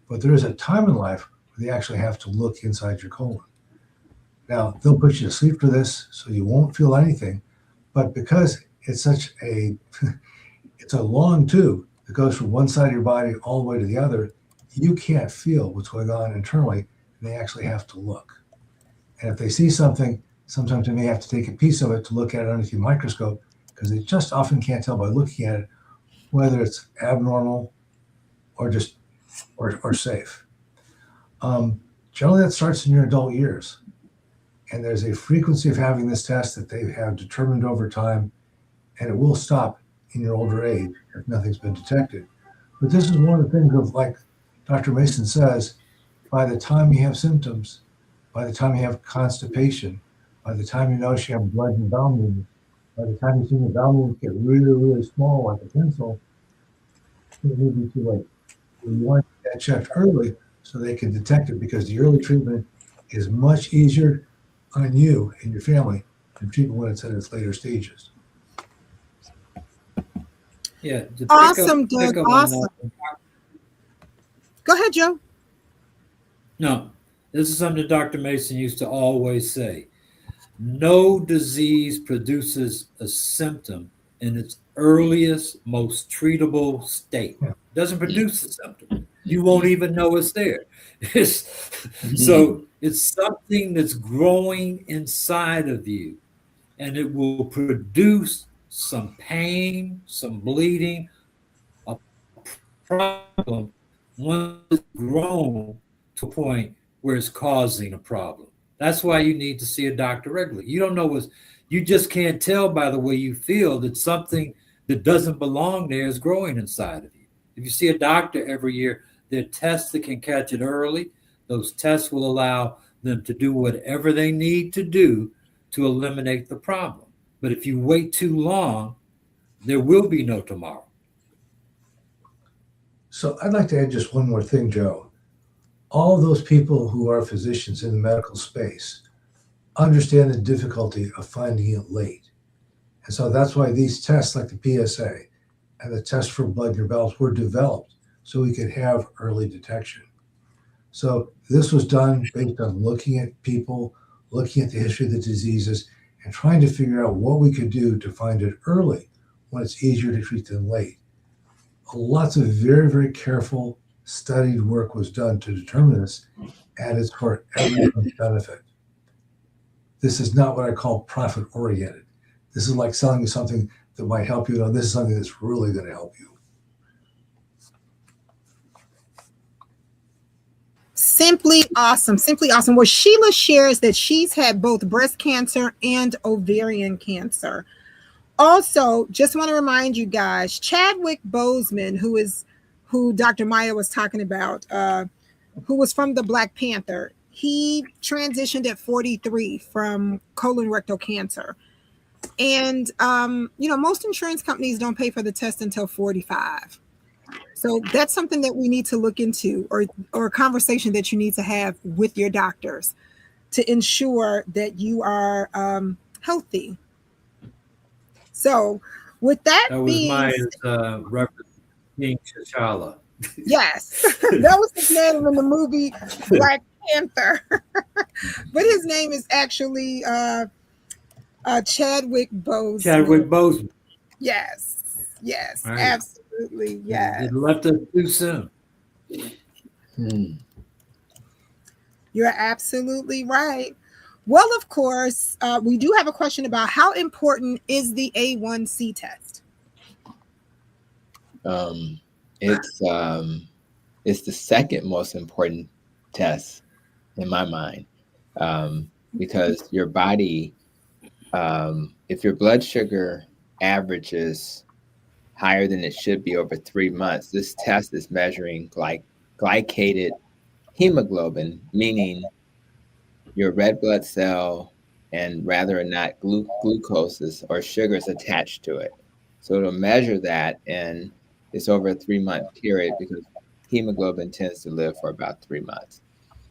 But there is a time in life where they actually have to look inside your colon. Now, they'll put you to sleep for this, so you won't feel anything. But because it's such it's a long tube that goes from one side of your body all the way to the other, you can't feel what's going on internally, and they actually have to look. And if they see something, sometimes they may have to take a piece of it to look at it underneath the microscope, because they just often can't tell by looking at it whether it's abnormal or just or safe. Generally, that starts in your adult years. And there's a frequency of having this test that they have determined over time, and it will stop in your older age if nothing's been detected. But this is one of the things of, like Dr. Mason says, by the time you have symptoms, by the time you have constipation, by the time you notice you have blood in your bowel movement, by the time you see your bowel movement get really, really small like a pencil, it may be too late. You want that checked early so they can detect it, because the early treatment is much easier on you and your family than treatment when it's at its later stages. Yeah. Awesome, Doug. Awesome. Go ahead, Joe. No, this is something Dr. Mason used to always say. No disease produces a symptom in its earliest, most treatable state. It doesn't produce a symptom. You won't even know it's there. So it's something that's growing inside of you, and it will produce some pain, some bleeding, a problem once it's grown to a point where it's causing a problem. That's why you need to see a doctor regularly. You don't know what's, you just can't tell by the way you feel that something that doesn't belong there is growing inside of you. If you see a doctor every year, there are tests that can catch it early. Those tests will allow them to do whatever they need to do to eliminate the problem. But if you wait too long, there will be no tomorrow. So I'd like to add just one more thing, Joe. All of those people who are physicians in the medical space understand the difficulty of finding it late. And so that's why these tests like the PSA and the test for blood in your bowels were developed so we could have early detection. So this was done based on looking at people, looking at the history of the diseases, and trying to figure out what we could do to find it early when it's easier to treat than late. Lots of very, very careful, studied work was done to determine this, and it's for everyone's benefit. This is not what I call profit oriented. This is like selling you something that might help you. No, this is something that's really going to help you. Simply awesome. Simply awesome. Well, Sheila shares that she's had both breast cancer and ovarian cancer. Also, just want to remind you guys, Chadwick Boseman, who Dr. Maya was talking about, who was from the Black Panther, he transitioned at 43 from colorectal cancer. And, most insurance companies don't pay for the test until 45. So that's something that we need to look into, or a conversation that you need to have with your doctors to ensure that you are healthy. So with that was my reference King T'Challa. Yes, that was his name in the movie Black Panther. But his name is actually Chadwick Boseman. Chadwick Boseman. Yes, right. Absolutely, yes. It left us too soon. You're absolutely right. Well, of course, we do have a question about how important is the A1C test? It's the second most important test in my mind, because your body, if your blood sugar averages higher than it should be over 3 months, this test is measuring glycated hemoglobin, meaning your red blood cell and rather or not glucose or sugars attached to it. So it'll measure that, and it's over a 3-month period because hemoglobin tends to live for about 3 months.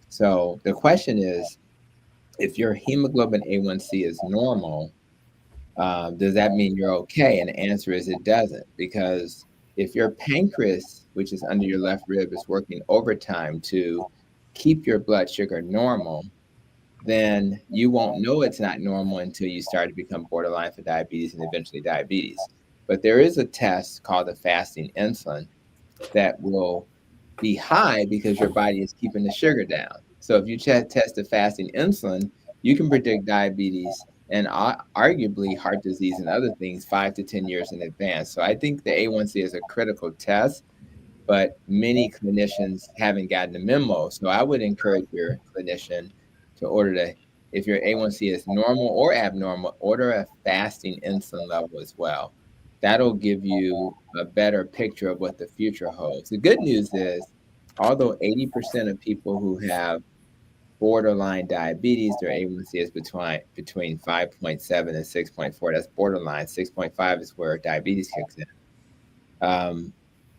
So the question is, if your hemoglobin A1C is normal, does that mean you're okay? And the answer is it doesn't, because if your pancreas, which is under your left rib, is working overtime to keep your blood sugar normal, then you won't know it's not normal until you start to become borderline for diabetes and eventually diabetes. But there is a test called the fasting insulin that will be high because your body is keeping the sugar down. So if you test the fasting insulin, you can predict diabetes and arguably heart disease and other things 5 to 10 years in advance. So I think the A1C is a critical test, but many clinicians haven't gotten the memo. So I would encourage your clinician to if your A1C is normal or abnormal, order a fasting insulin level as well. That'll give you a better picture of what the future holds. The good news is, although 80% of people who have borderline diabetes, their A1C is between 5.7 and 6.4. That's borderline. 6.5 is where diabetes kicks in.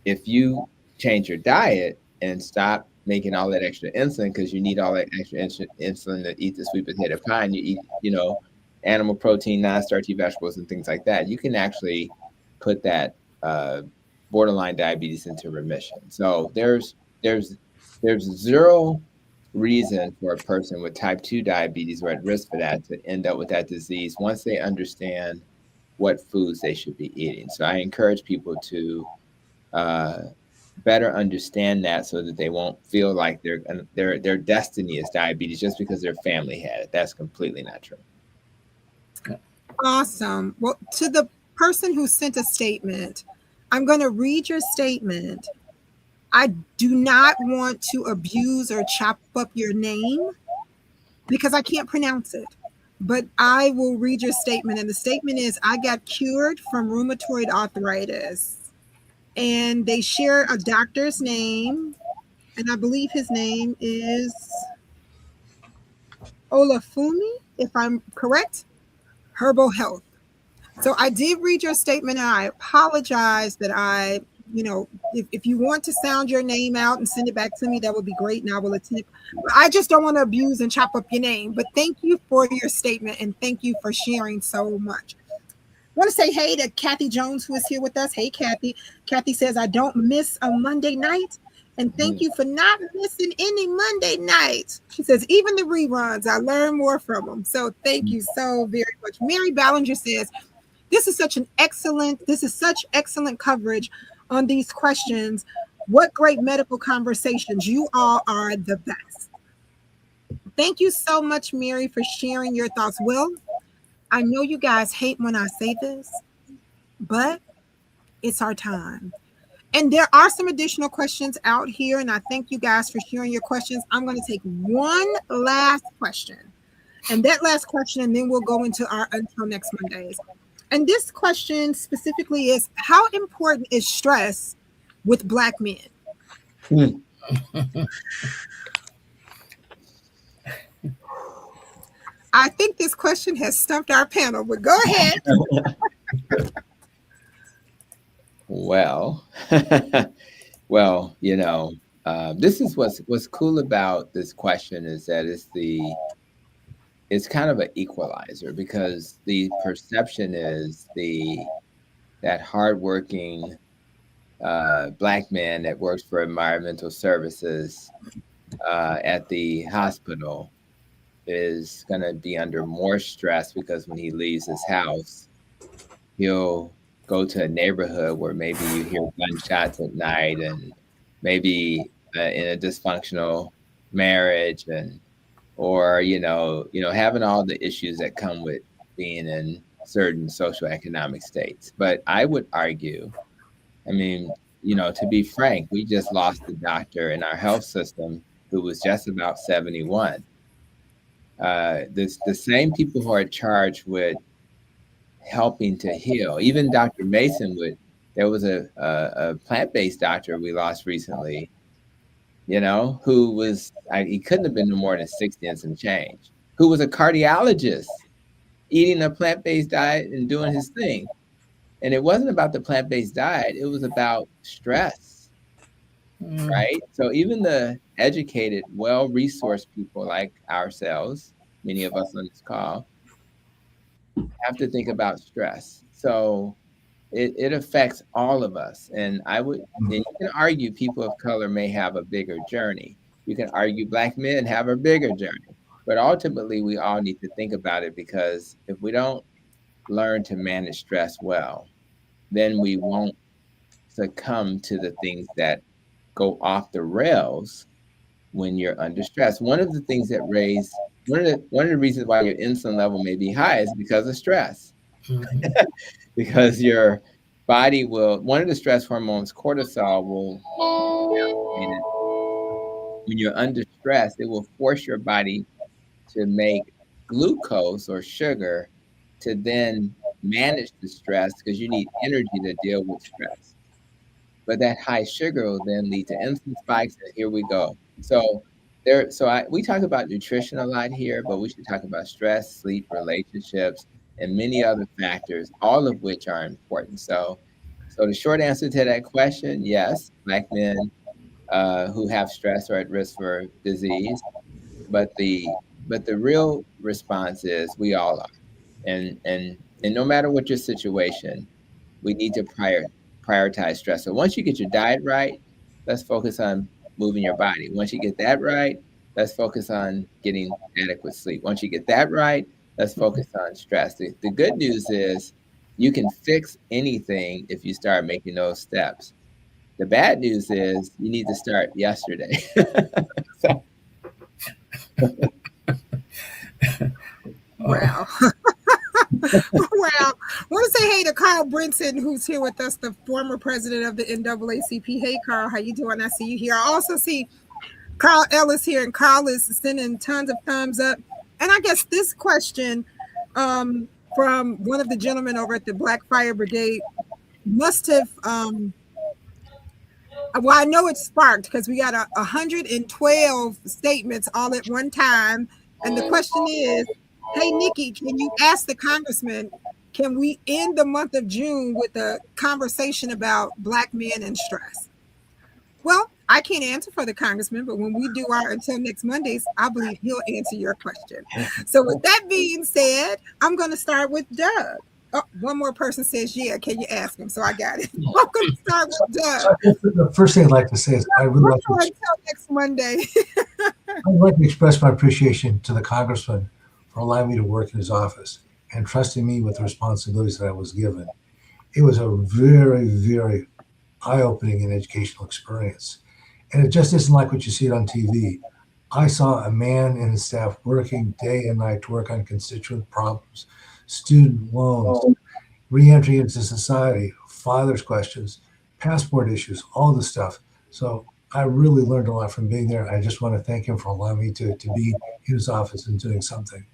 If you change your diet and stop making all that extra insulin, because you need all that extra insulin to eat the sweet potato pie, and you eat, animal protein, non-starchy vegetables, and things like that, you can actually put that borderline diabetes into remission. So there's zero reason for a person with type 2 diabetes or at risk for that to end up with that disease once they understand what foods they should be eating. So I encourage people to better understand that, so that they won't feel like their destiny is diabetes just because their family had it. That's completely not true. Awesome. Well, to the person who sent a statement, I'm going to read your statement. I do not want to abuse or chop up your name because I can't pronounce it, but I will read your statement. And the statement is, I got cured from rheumatoid arthritis. And they share a doctor's name, and I believe his name is Olafumi, if I'm correct, Herbal Health. So I did read your statement, and I apologize that I if you want to sound your name out and send it back to me, that would be great, and I will attend. But I just don't want to abuse and chop up your name. But thank you for your statement, and thank you for sharing so much. I want to say hey to Kathy Jones, who is here with us. Hey, Kathy. Kathy says, I don't miss a Monday night. And thank you for not missing any Monday nights. She says, even the reruns, I learn more from them. So thank you so very much. Mary Ballinger says, this is such excellent coverage on these questions. What great medical conversations. You all are the best. Thank you so much, Mary, for sharing your thoughts. Will, I know you guys hate when I say this, but it's our time. And there are some additional questions out here, and I thank you guys for sharing your questions. I'm going to take one last question, and that last question, and then we'll go into our Until Next Mondays. And this question specifically is, how important is stress with Black men? I think this question has stumped our panel, but go ahead. Well, this is what's cool about this question is that it's kind of an equalizer, because the perception is that hardworking Black man that works for environmental services at the hospital is going to be under more stress, because when he leaves his house, he'll go to a neighborhood where maybe you hear gunshots at night, and maybe in a dysfunctional marriage, or having all the issues that come with being in certain socioeconomic states. But I would argue, to be frank, we just lost a doctor in our health system who was just about 71. The same people who are charged with helping to heal, even Dr. Mason there was a plant-based doctor we lost recently, who was, he couldn't have been no more than 60 and some change, who was a cardiologist eating a plant-based diet and doing his thing. And it wasn't about the plant-based diet, it was about stress, right? So even the educated, well-resourced people like ourselves, many of us on this call, have to think about stress. So it affects all of us. And you can argue people of color may have a bigger journey. You can argue Black men have a bigger journey. But ultimately, we all need to think about it, because if we don't learn to manage stress well, then we won't succumb to the things that go off the rails when you're under stress. One of the things that one of the reasons why your insulin level may be high is because of stress. Because your body one of the stress hormones, cortisol, when you're under stress, it will force your body to make glucose or sugar to then manage the stress, because you need energy to deal with stress. But that high sugar will then lead to insulin spikes, and here we go. So we talk about nutrition a lot here, but we should talk about stress, sleep, relationships, and many other factors, all of which are important. So the short answer to that question, yes, Black men who have stress are at risk for disease, but the real response is we all are, and no matter what your situation, we need to prioritize stress. So once you get your diet right, let's focus on moving your body. Once you get that right, let's focus on getting adequate sleep. Once you get that right, let's focus on stress. The good news is you can fix anything if you start making those steps. The bad news is you need to start yesterday. Wow. Well, I want to say hey to Carl Brinson, who's here with us, the former president of the NAACP. Hey, Carl, how you doing? I see you here. I also see Carl Ellis here, and Carl is sending tons of thumbs up. And I guess this question from one of the gentlemen over at the Black Fire Brigade must have, well, I know it sparked, because we got 112 statements all at one time. And the question is, hey, Nikki, can you ask the congressman can we end the month of June with a conversation about Black men and stress? Well, I can't answer for the congressman, but when we do our Until Next Mondays, I believe he'll answer your question. So with that being said, I'm going to start with Doug. Oh, one more person says, yeah, can you ask him? So I got it. I'm going to start with Doug. So the first thing I'd like to say is I would like to, Until next Monday. I'd like to express my appreciation to the congressman for allowing me to work in his office and trusting me with the responsibilities that I was given. It was a very, very eye-opening and educational experience. And it just isn't like what you see it on TV. I saw a man and his staff working day and night to work on constituent problems, student loans, re-entry into society, father's questions, passport issues, all this stuff. So I really learned a lot from being there. I just want to thank him for allowing me to be in his office and doing something.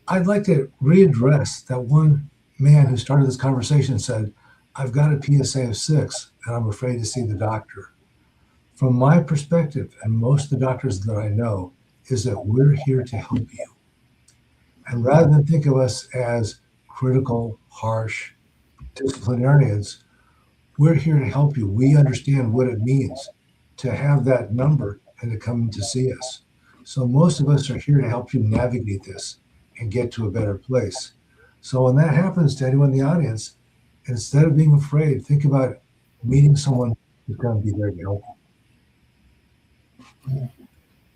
I'd like to readdress that one man who started this conversation and said, I've got a PSA of 6 and I'm afraid to see the doctor. From my perspective, and most of the doctors that I know, is that we're here to help you. And rather than think of us as critical, harsh disciplinarians, we're here to help you. We understand what it means to have that number and to come to see us. So most of us are here to help you navigate this and get to a better place. So when that happens to anyone in the audience, instead of being afraid, think about meeting someone who's going to be there to help you.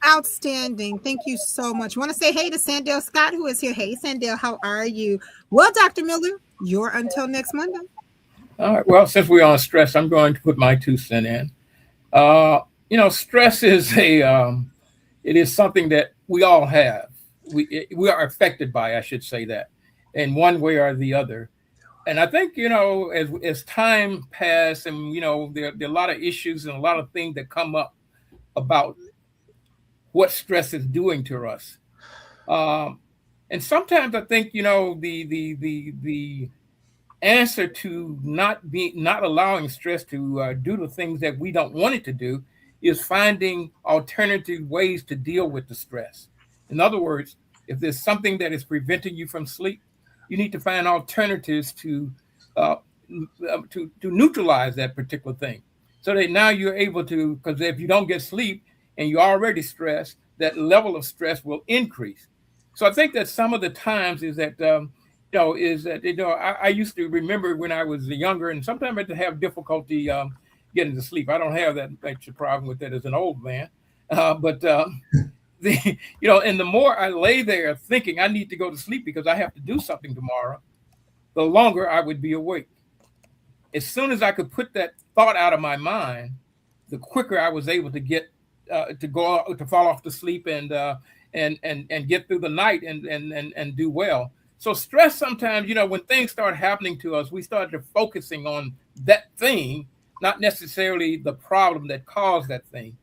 Outstanding. Thank you so much. I want to say hey to Sandell Scott, who is here. Hey, Sandell, how are you? Well, Dr. Miller, you're Until Next Monday. All right. Well, since we're on stress, I'm going to put my 2 cents in. Stress is it is something that we all have. We are affected by, I should say that, in one way or the other. And I think, as time passes and, there are a lot of issues and a lot of things that come up about what stress is doing to us. And sometimes I think, the answer to not allowing stress to do the things that we don't want it to do is finding alternative ways to deal with the stress. In other words, if there's something that is preventing you from sleep, you need to find alternatives to neutralize that particular thing. So that now you're able to, because if you don't get sleep and you're already stressed, that level of stress will increase. So I think that some of the times is that, I used to remember when I was younger, and sometimes I had to have difficulty getting to sleep. I don't have that much problem with that as an old man, and the more I lay there thinking I need to go to sleep because I have to do something tomorrow, the longer I would be awake. As soon as I could put that thought out of my mind, the quicker I was able to get to fall off to sleep and get through the night and do well. So stress sometimes, when things start happening to us, we start focusing on that thing, not necessarily the problem that caused that thing.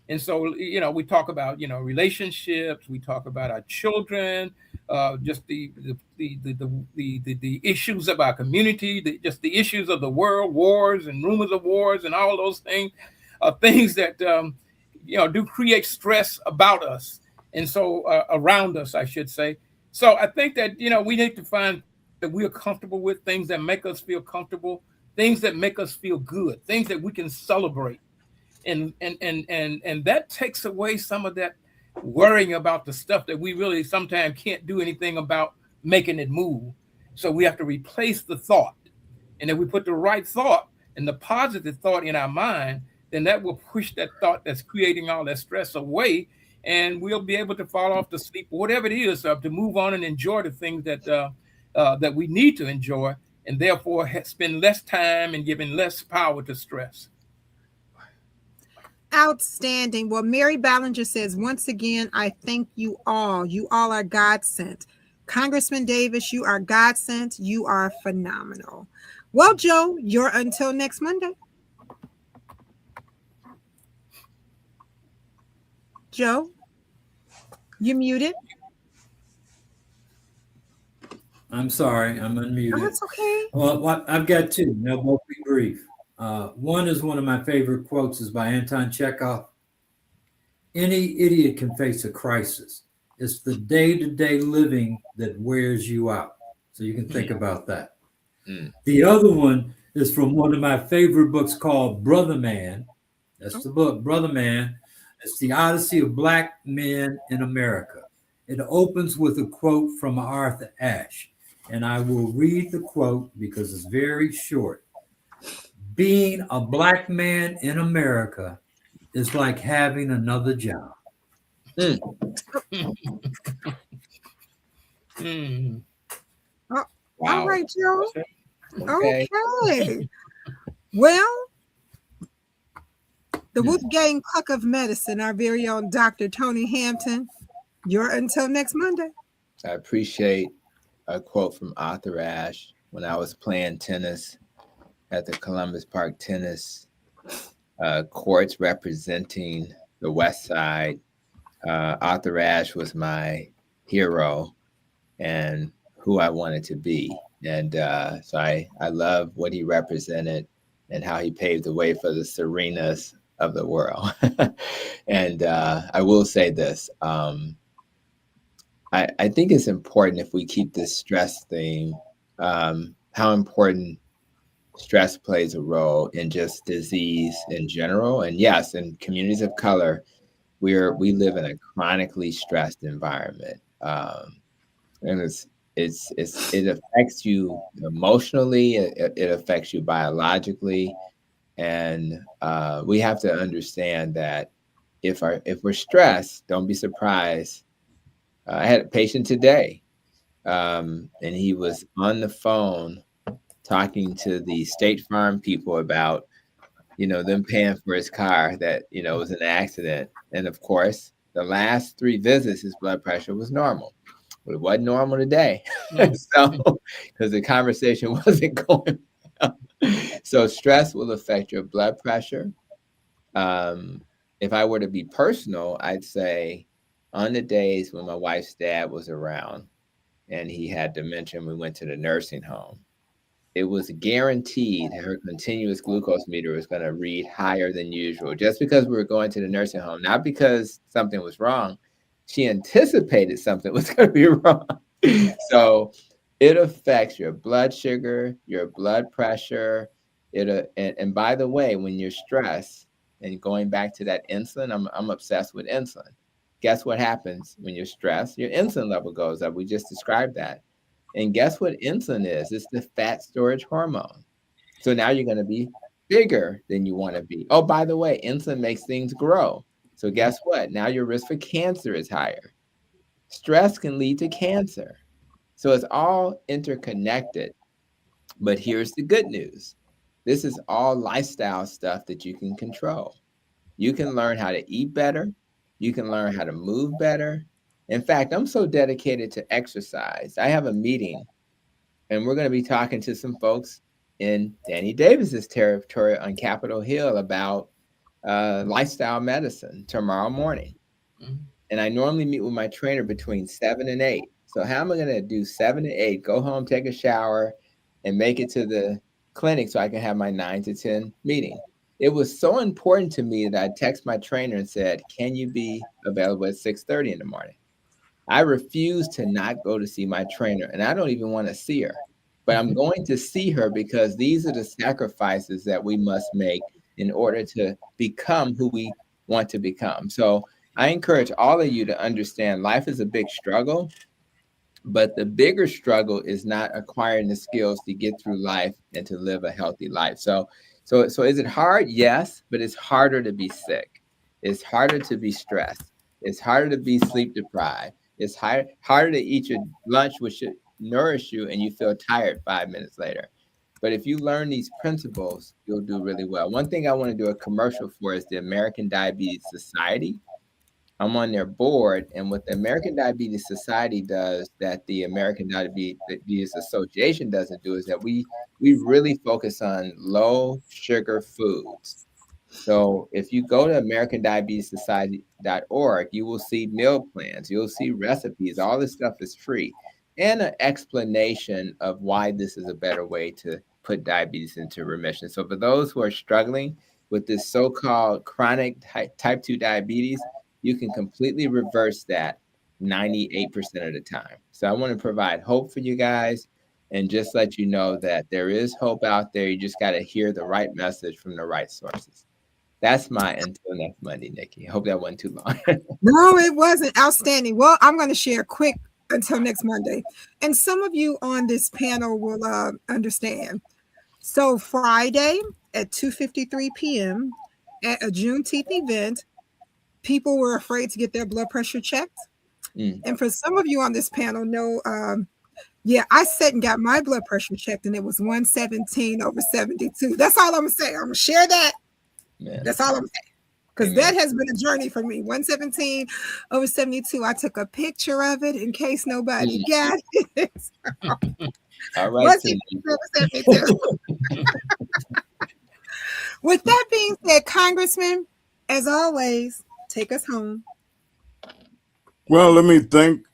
And so, we talk about, relationships, we talk about our children, just the issues of our community, just the issues of the world, wars and rumors of wars and all those things, things that, do create stress about us. And so around us, I should say. So I think that, we need to find that we are comfortable with, things that make us feel comfortable, things that make us feel good, things that we can celebrate. And that takes away some of that worrying about the stuff that we really sometimes can't do anything about making it move. So we have to replace the thought. And if we put the right thought and the positive thought in our mind, then that will push that thought that's creating all that stress away. And we'll be able to fall off to sleep, whatever it is, to move on and enjoy the things that we need to enjoy, and therefore spend less time and giving less power to stress. Outstanding. Well, Mary Ballinger says, once again, I thank you all. You all are God sent. Congressman Davis, you are God sent. You are phenomenal. Well, Joe, you're Until Next Monday. Joe, you muted. I'm sorry, I'm unmuted. Oh, that's okay. Well, I've got 2. They'll both be brief. One is one of my favorite quotes is by Anton Chekhov. Any idiot can face a crisis. It's the day-to-day living that wears you out. So you can think about that. Mm. The other one is from one of my favorite books called Brother Man. That's the book, Brother Man. It's the Odyssey of Black Men in America. It opens with a quote from Arthur Ashe, and I will read the quote because it's very short. Being a black man in America is like having another job. Mm. Mm. Oh, all Wow. right, Joe. Okay. Okay. Well, the Hmm. Wolfgang Puck of Medicine, our very own Dr. Tony Hampton. You're until next Monday. I appreciate a quote from Arthur Ashe. When I was playing tennis at the Columbus Park Tennis courts representing the West Side, Arthur Ashe was my hero and who I wanted to be. And so I love what he represented and how he paved the way for the Serenas of the world. And I will say this. I think it's important if we keep this stress theme, how important stress plays a role in just disease in general. And yes, in communities of color, we live in a chronically stressed environment. And it affects you emotionally, it affects you biologically. And we have to understand that if we're stressed, don't be surprised. I had a patient today, and he was on the phone talking to the State Farm people about, them paying for his car that, was an accident. And of course, the last 3 visits, his blood pressure was normal, but it wasn't normal today. So, because the conversation wasn't going well. So stress will affect your blood pressure. If I were to be personal, I'd say on the days when my wife's dad was around and he had dementia, we went to the nursing home. It was guaranteed her continuous glucose meter was going to read higher than usual just because we were going to the nursing home, not because something was wrong. She anticipated something was going to be wrong. So it affects your blood sugar, your blood pressure. And by the way, when you're stressed and going back to that insulin, I'm obsessed with insulin. Guess what happens when you're stressed? Your insulin level goes up. We just described that. And guess what insulin is? It's the fat storage hormone. So now you're going to be bigger than you want to be. Oh, by the way, insulin makes things grow. So guess what? Now your risk for cancer is higher. Stress can lead to cancer. So it's all interconnected. But here's the good news. This is all lifestyle stuff that you can control. You can learn how to eat better. You can learn how to move better. In fact, I'm so dedicated to exercise. I have a meeting and we're going to be talking to some folks in Danny Davis's territory on Capitol Hill about lifestyle medicine tomorrow morning. Mm-hmm. And I normally meet with my trainer between 7 and 8. So how am I going to do 7 to 8, go home, take a shower, and make it to the clinic so I can have my 9 to 10 meeting? It was so important to me that I text my trainer and said, can you be available at 6:30 in the morning? I refuse to not go to see my trainer, and I don't even want to see her. But I'm going to see her because these are the sacrifices that we must make in order to become who we want to become. So I encourage all of you to understand life is a big struggle, but the bigger struggle is not acquiring the skills to get through life and to live a healthy life. So is it hard? Yes, but it's harder to be sick. It's harder to be stressed. It's harder to be sleep deprived. It's harder to eat your lunch, which should nourish you, and you feel tired 5 minutes later. But if you learn these principles, you'll do really well. One thing I want to do a commercial for is the American Diabetes Society. I'm on their board, and what the American Diabetes Society does that the American Diabetes Association doesn't do is that we really focus on low sugar foods. So if you go to AmericanDiabetesSociety.org, you will see meal plans, you'll see recipes, all this stuff is free, and an explanation of why this is a better way to put diabetes into remission. So for those who are struggling with this so-called chronic type 2 diabetes, you can completely reverse that 98% of the time. So I want to provide hope for you guys. and just let you know that there is hope out there. You just got to hear the right message from the right sources. That's my until next Monday, Nikki. I hope that wasn't too long. No, it wasn't. Outstanding. Well, I'm going to share quick until next Monday. And some of you on this panel will understand. So Friday at 2:53 p.m. at a Juneteenth event, people were afraid to get their blood pressure checked. And for some of you on this panel know, I sat and got my blood pressure checked and it was 117/72. That's all I'm going to say. I'm going to share that. Yeah. That's all I'm saying. Because that has been a journey for me. 117/72. I took a picture of it in case nobody got it. All right. With that being said, Congressman, as always, take us home. Well, let me thank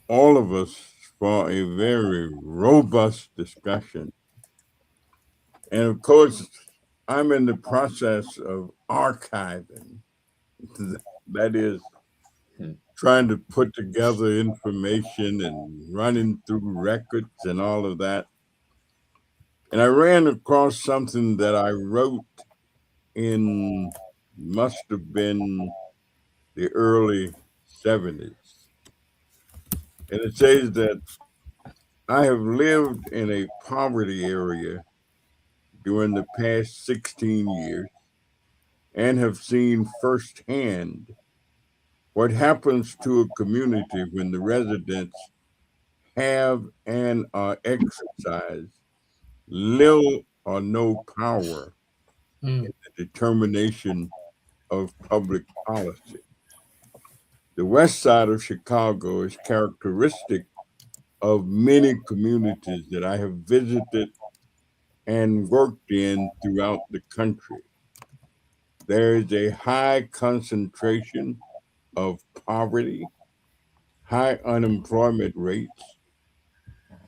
all of us for a very robust discussion. And of course, I'm in the process of archiving. That is trying to put together information and running through records and all of that. And I ran across something that I wrote in, must have been the early 70s. And it says that I have lived in a poverty area during the past 16 years and have seen firsthand what happens to a community when the residents have and are exercised little or no power in the determination of public policy. The west side of Chicago is characteristic of many communities that I have visited and worked in throughout the country. There is a high concentration of poverty, high unemployment rates,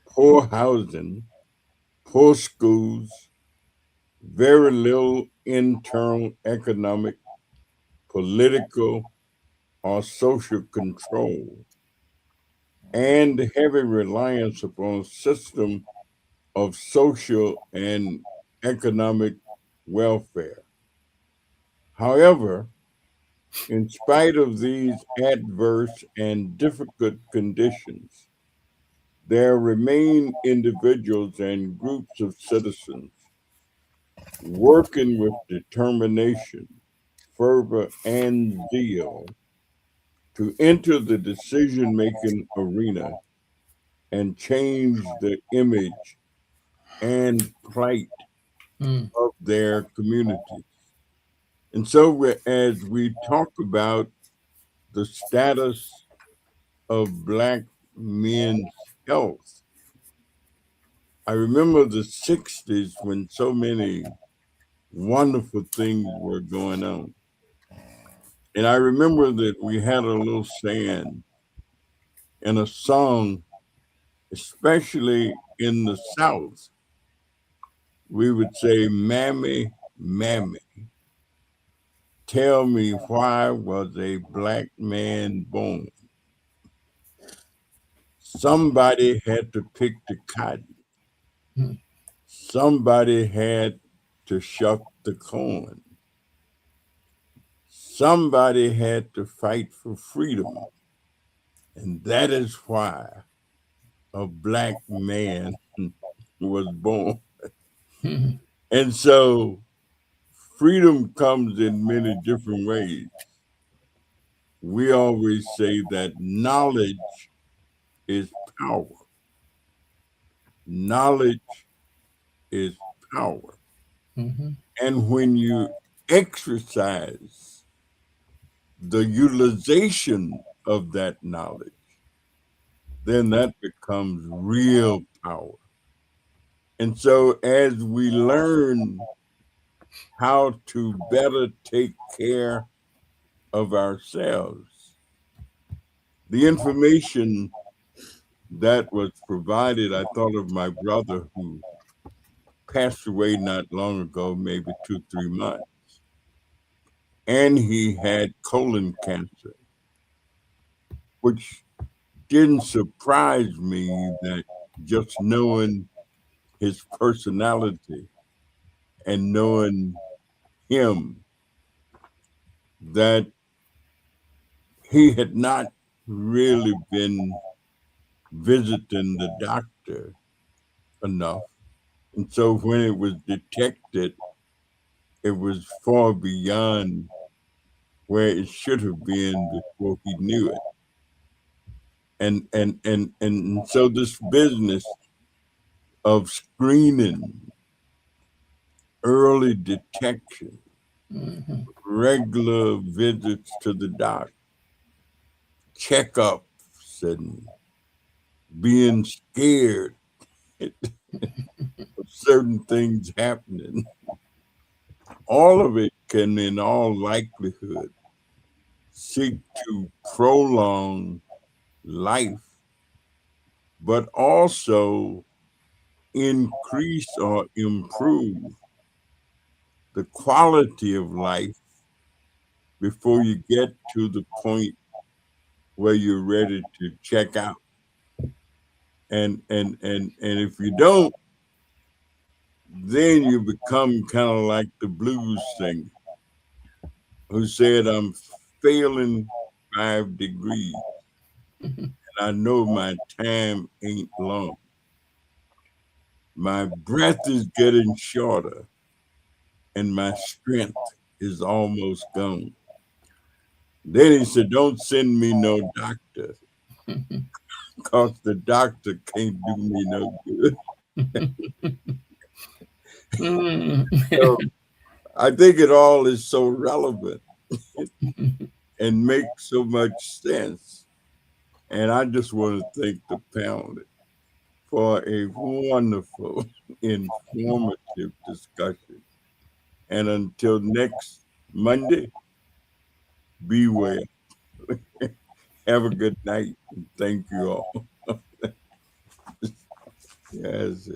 poor housing, poor schools, very little internal economic, political, or social control, and heavy reliance upon a system of social and economic welfare. However, in spite of these adverse and difficult conditions, there remain individuals and groups of citizens working with determination, fervor, and zeal to enter the decision making arena and change the image and plight of their communities. And so, as we talk about the status of Black men's health, I remember the 60s when so many wonderful things were going on. And I remember that we had a little saying in a song, especially in the South. We would say, Mammy, Mammy, tell me why was a Black man born? Somebody had to pick the cotton. Somebody had to shuck the corn. Somebody had to fight for freedom. And that is why a Black man was born. And so freedom comes in many different ways. We always say that knowledge is power. Knowledge is power. And when you exercise the utilization of that knowledge, then that becomes real power. And so as we learn how to better take care of ourselves, the information that was provided, I thought of my brother who passed away not long ago, maybe 2-3 months. And he had colon cancer, which didn't surprise me that just knowing his personality and knowing him, that he had not really been visiting the doctor enough. And so when it was detected, it was far beyond where it should have been before he knew it. And so this business of screening, early detection, regular visits to the doc, checkups, and being scared of certain things happening, all of it can, in all likelihood, seek to prolong life, but also increase or improve the quality of life before you get to the point where you're ready to check out. And if you don't, then you become kind of like the blues singer who said, I'm failing 5 degrees and I know my time ain't long. My breath is getting shorter and my strength is almost gone. Then he said, don't send me no doctor because the doctor can't do me no good. So I think it all is so relevant and makes so much sense. And I just want to thank the panel for a wonderful, informative discussion. And until next Monday, be well. Have a good night. And thank you all. Yes.